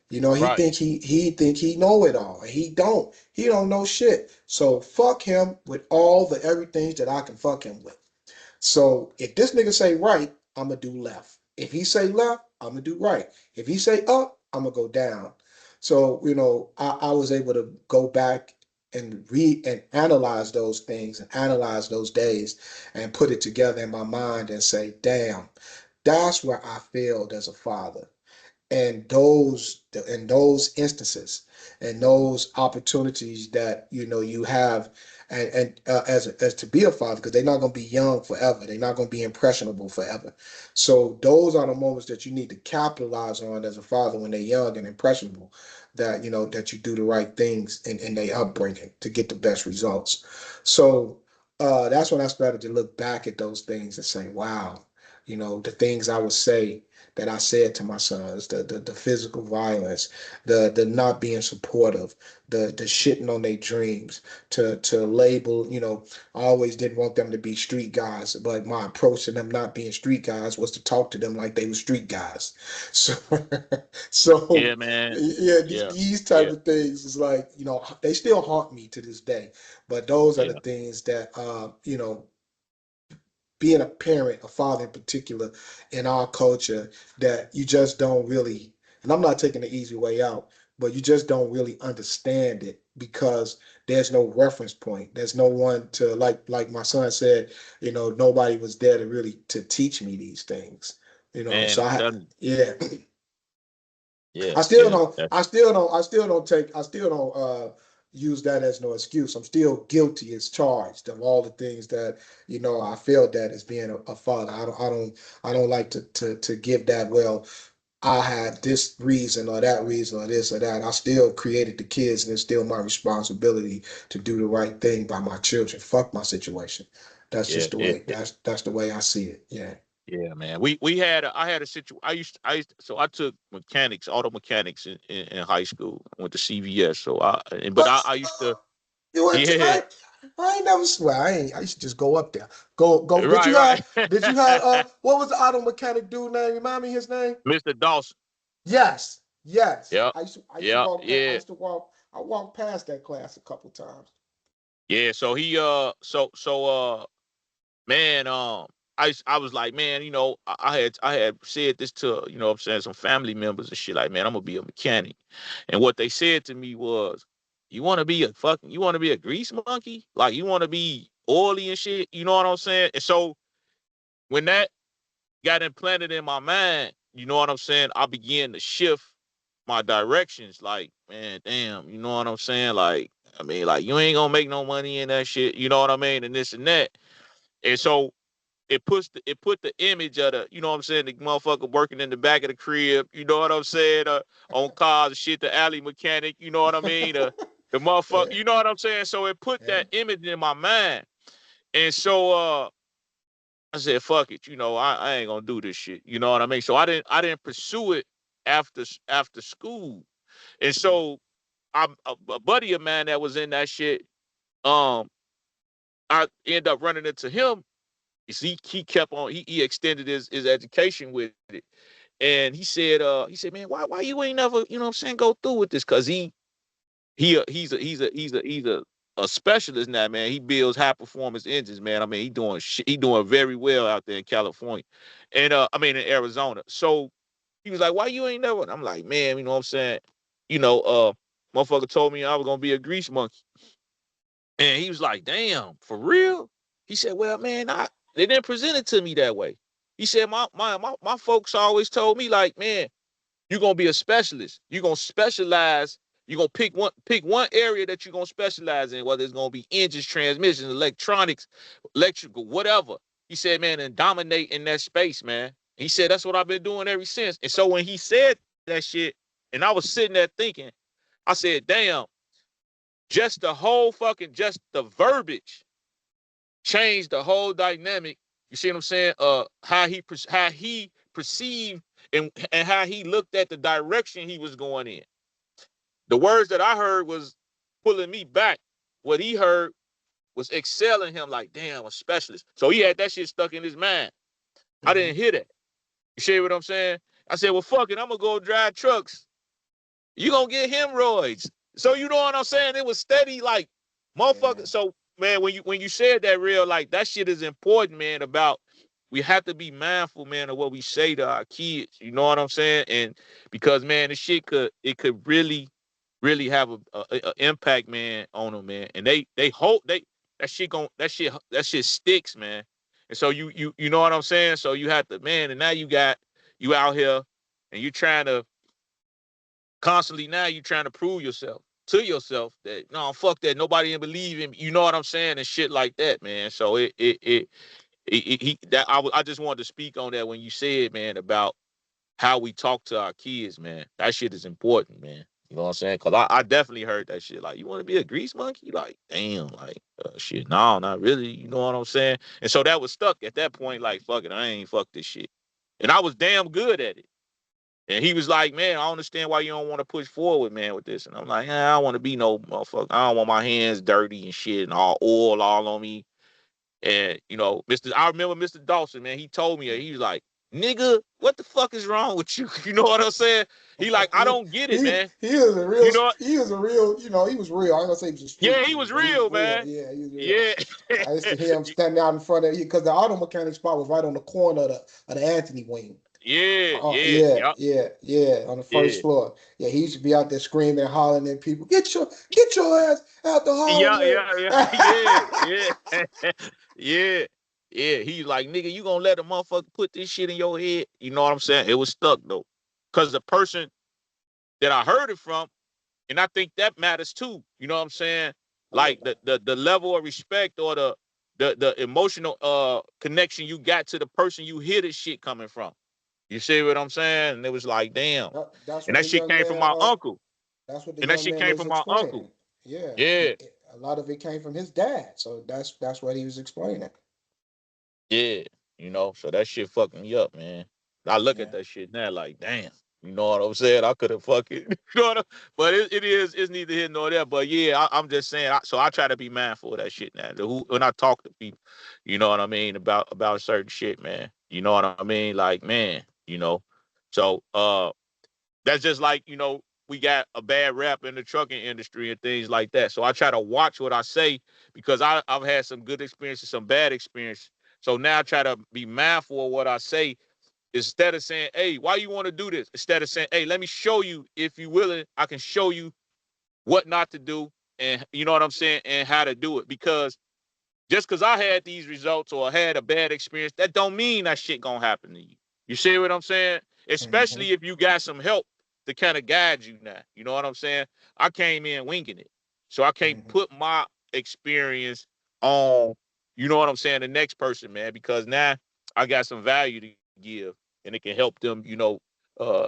He Right. think he know it all. He don't know shit. So fuck him with all the everything that I can fuck him with. So if this nigga say right, I'm gonna do left. If he say left, I'm gonna do right. If he say up, I'm gonna go down. So I was able to go back and read and analyze those things and analyze those days and put it together in my mind and say, damn, that's where I failed as a father. And those instances and those opportunities that you have, and as to be a father, because they're not going to be young forever, they're not going to be impressionable forever. So those are the moments that you need to capitalize on as a father when they're young and impressionable, that you do the right things in their upbringing to get the best results. So that's when I started to look back at those things and say, wow, The things I would say that I said to my sons, the physical violence, the not being supportive, the shitting on their dreams, to label, I always didn't want them to be street guys, but my approach to them not being street guys was to talk to them like they were street guys. So, so Yeah, man. yeah, Yeah, these type yeah, of things is like, they still haunt me to this day. But those are the yeah, things that, being a parent, a father in particular, in our culture, that you just don't really, and I'm not taking the easy way out, but you just don't really understand it because there's no reference point. There's no one to, like my son said, nobody was there to really to teach me these things. man. So I'm telling you. yeah, Yeah, I still yeah. don't. That's I still don't. I still don't take. I still don't use that as no excuse. I'm still guilty as charged of all the things that I failed at as being a father. I don't. I don't. I don't like to give that. Well, I had this reason or that reason or this or that. I still created the kids, and it's still my responsibility to do the right thing by my children. Fuck my situation. That's yeah. just the way. That's the way I see it. Yeah. Yeah, man. We had I had a situation. So I took mechanics, auto mechanics in high school. I went to CVS. But What? I used to. You went to Yeah, I ain't never swear. I ain't. I used to just go up there. Go. Did right, you right. have? Did you have? What was the auto mechanic dude name? Remind me his name. Mr. Dawson. Yes. Yes. Yep. I used to. I used to Yep. walk. I Yeah. used to walk. I walked past that class a couple times. Yeah. So he man, I was like, man, I had said this to, what I'm saying, some family members and shit, like, man, I'm gonna be a mechanic. And what they said to me was, you wanna be a grease monkey? Like, you wanna be oily and shit, you know what I'm saying? And so when that got implanted in my mind, you know what I'm saying, I began to shift my directions. Like, man, damn, you know what I'm saying? Like, I mean, like, you ain't gonna make no money in that shit, you know what I mean? And this and that. And so it put the image of the, you know what I'm saying, the motherfucker working in the back of the crib, you know what I'm saying, on cars and shit, the alley mechanic, you know what I mean, the motherfucker, Yeah. you know what I'm saying. So it put Yeah. that image in my mind, and so I said, fuck it, I ain't gonna do this shit, you know what I mean. So I didn't pursue it after school, and so a buddy of mine that was in that shit, um, I end up running into him. He kept on, he extended his education with it. And he said, man, why you ain't never, you know what I'm saying, go through with this? Cause he's a specialist now, man. He builds high performance engines, man. I mean, he doing very well out there in California. And I mean in Arizona. So he was like, why you ain't never? And I'm like, man, you know what I'm saying? You know, motherfucker told me I was gonna be a grease monkey. And he was like, damn, for real? He said, well, man, they didn't present it to me that way. He said, my folks always told me, like, man, you're gonna be a specialist. You're gonna specialize. You're gonna pick one area that you're gonna specialize in, whether it's gonna be engines, transmissions, electronics, electrical, whatever. He said, man, and dominate in that space, man. He said, that's what I've been doing ever since. And so when he said that shit, and I was sitting there thinking, I said, damn, just the verbiage changed the whole dynamic. You see what I'm saying? How he perceived and how he looked at the direction he was going in. The words that I heard was pulling me back. What he heard was excelling him, like, damn, a specialist. So he had that shit stuck in his mind. I Hmm. didn't hear that. You see what I'm saying? I said, well, fuck it, I'm gonna go drive trucks. You gonna get hemorrhoids. So you know what I'm saying? It was steady, like, Yeah. motherfucker. So man, when you said that, real, like, that shit is important, man. About, we have to be mindful, man, of what we say to our kids. You know what I'm saying? And because, man, this shit could really have a impact, man, on them, man. And they hope that shit sticks, man. And so you know what I'm saying? So you have to, man, and now you out here and you trying to constantly, now you trying to prove yourself to yourself that, no, fuck that, nobody even believe in me. You know what I'm saying? And shit like that, man. So I just wanted to speak on that when you said, man, about how we talk to our kids, man. That shit is important, man. You know what I'm saying? Cause I definitely heard that shit. Like, you want to be a grease monkey? Like, damn, like, shit, no, not really. You know what I'm saying? And so that was stuck at that point. Like, fuck it, I ain't fuck this shit. And I was damn good at it. And he was like, man, I understand why you don't want to push forward, man, with this. And I'm like, I don't want to be no motherfucker. I don't want my hands dirty and shit and all oil all on me. And I remember Mr. Dawson, man. He told me, he was like, "Nigga, what the fuck is wrong with you?" You know what I'm saying? He like, I he, don't get it, he man. he is a real You know what? he is a real he was real. I ain't gonna say he was a street Yeah, he dude, was but he was real, real. man. Yeah, he was real. Yeah, I used to hear him standing out in front of you because the auto mechanic spot was right on the corner of the Anthony wing. yeah, yeah, Yeah, yep, yeah, on the first yeah, floor. Yeah, he used to be out there screaming, hollering at people, get your ass out the yeah, hallway. yeah, yeah, yeah, yeah, yeah, yeah. He's like, nigga, you gonna let a motherfucker put this shit in your head? You know what I'm saying? It was stuck though, cause the person that I heard it from. And I think that matters too. You know what I'm saying? Like the level of respect or the emotional connection you got to the person you hear this shit coming from. You see what I'm saying? And it was like, damn. That's And what that the shit young came from man. my uncle. That's what the And that young shit man came was from my uncle. explaining. Yeah, Yeah. a lot of it came from his dad. So that's what he was explaining. Yeah, so that shit fucked me up, man. I look at Yeah, that shit now like, damn, you know what I'm saying? I could have fucking, you know what I'm, but it's neither here nor there. But yeah, I'm just saying. So I try to be mindful of that shit now. When I talk to people, you know what I mean about certain shit, man. You know what I mean? Like, man, So that's just like, we got a bad rap in the trucking industry and things like that. So I try to watch what I say because I've had some good experiences, some bad experiences. So now I try to be mindful of what I say instead of saying, hey, why you want to do this? Instead of saying, hey, let me show you, if you willing, I can show you what not to do and you know what I'm saying and how to do it. Because just because I had these results or had a bad experience, that don't mean that shit gonna happen to you. You see what I'm saying? hmm Especially if you got some help to kind of guide you now. You know what I'm saying? I came in winging it. So I can't hmm put my experience on, you know what I'm saying, the next person, man, because now I got some value to give and it can help them,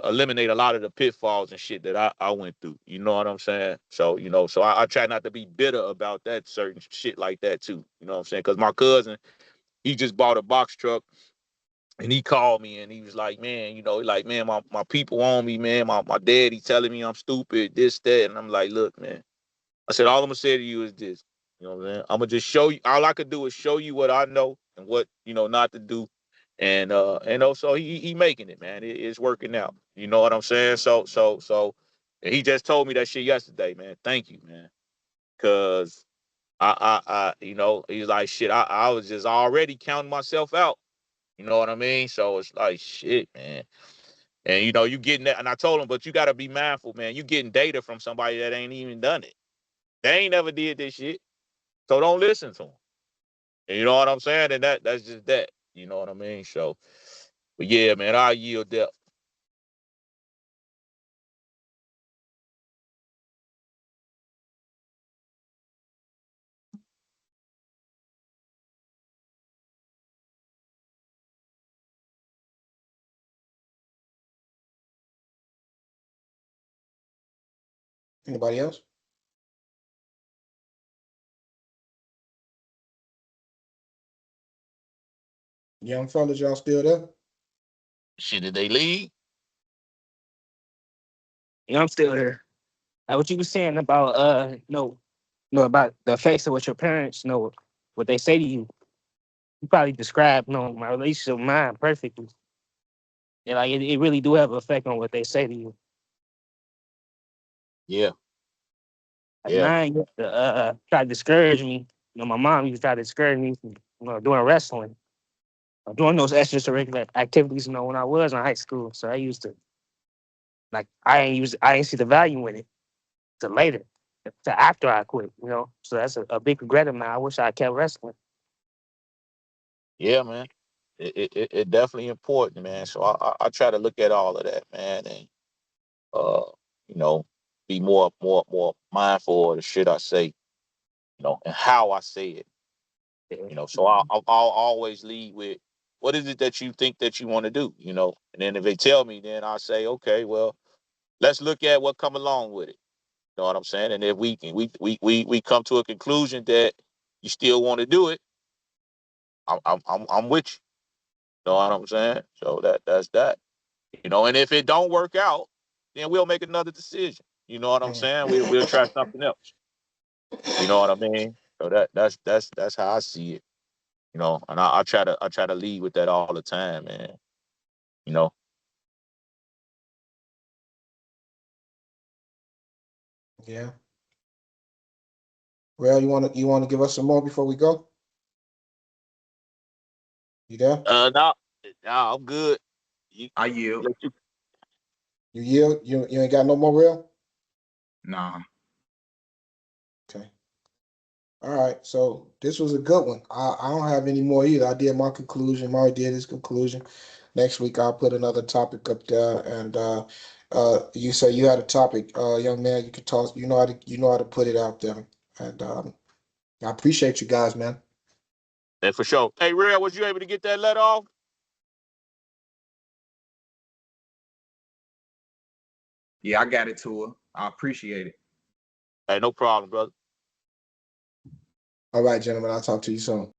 eliminate a lot of the pitfalls and shit that I went through. You know what I'm saying? So, so I try not to be bitter about that certain shit like that too. You know what I'm saying? Because my cousin, he just bought a box truck and he called me and he was like, man, like, man, my people on me, man. My daddy telling me I'm stupid, this, that. And I'm like, look, man. I said, all I'm gonna say to you is this. You know what I'm saying? I'm gonna just show you. All I could do is show you what I know and what not to do. And also he making it, man. It's working out. You know what I'm saying? So and he just told me that shit yesterday, man. Thank you, man. Cause he's like, shit, I was just already counting myself out. You know what I mean? So it's like, shit, man. And you getting that, and I told him, but you gotta be mindful, man. You getting data from somebody that ain't even done it. They ain't never did this shit. So don't listen to them. And you know what I'm saying? And that's just that. You know what I mean? So, but yeah, man, I yield that. Anybody else? Young fellas, y'all still there? Shit, did they leave? Yeah, I'm still here. What you were saying about about the effects of what your parents what they say to you. You probably described my relationship with mine perfectly. And like it really do have an effect on what they say to you. Yeah, Like yeah, mine used to try to discourage me. My mom used to try to discourage me from doing wrestling or doing those extracurricular activities. When I was in high school, so I used to like I ain't see the value in it till later, till after I quit. So that's a big regret of mine. I wish I kept wrestling. yeah, man. It definitely important, man. So I try to look at all of that, man, and uh, you know, be more mindful of the shit I say, and how I say it. Yeah. So I'll always lead with what is it that you think that you want to do, and then if they tell me, then I say, okay, well. let's look at what come along with it. You know what I'm saying? And if we come to a conclusion that you still want to do it, I'm with you. You know what I'm saying? So that's that. You know, and if it don't work out, then we'll make another decision. You know what I'm Mhm. saying? We'll try something else. You know what I mean? So that's how I see it. You know, and I try to lead with that all the time, man. You know. Yeah. Well, you want to give us some more before we go? You there? No, no, I'm good. You, I yield. let you, You yield? You ain't got no more real? Nah. Okay. All right. So this was a good one. I don't have any more either. I did my conclusion. Marty did his conclusion. Next week I'll put another topic up there. And you say you had a topic, young man. You can talk. You know how to put it out there. And I appreciate you guys, man. and for sure. Hey, Real, was you able to get that letter off? Yeah, I got it to her. I appreciate it. Hey, no problem, brother. All right, gentlemen. I'll talk to you soon.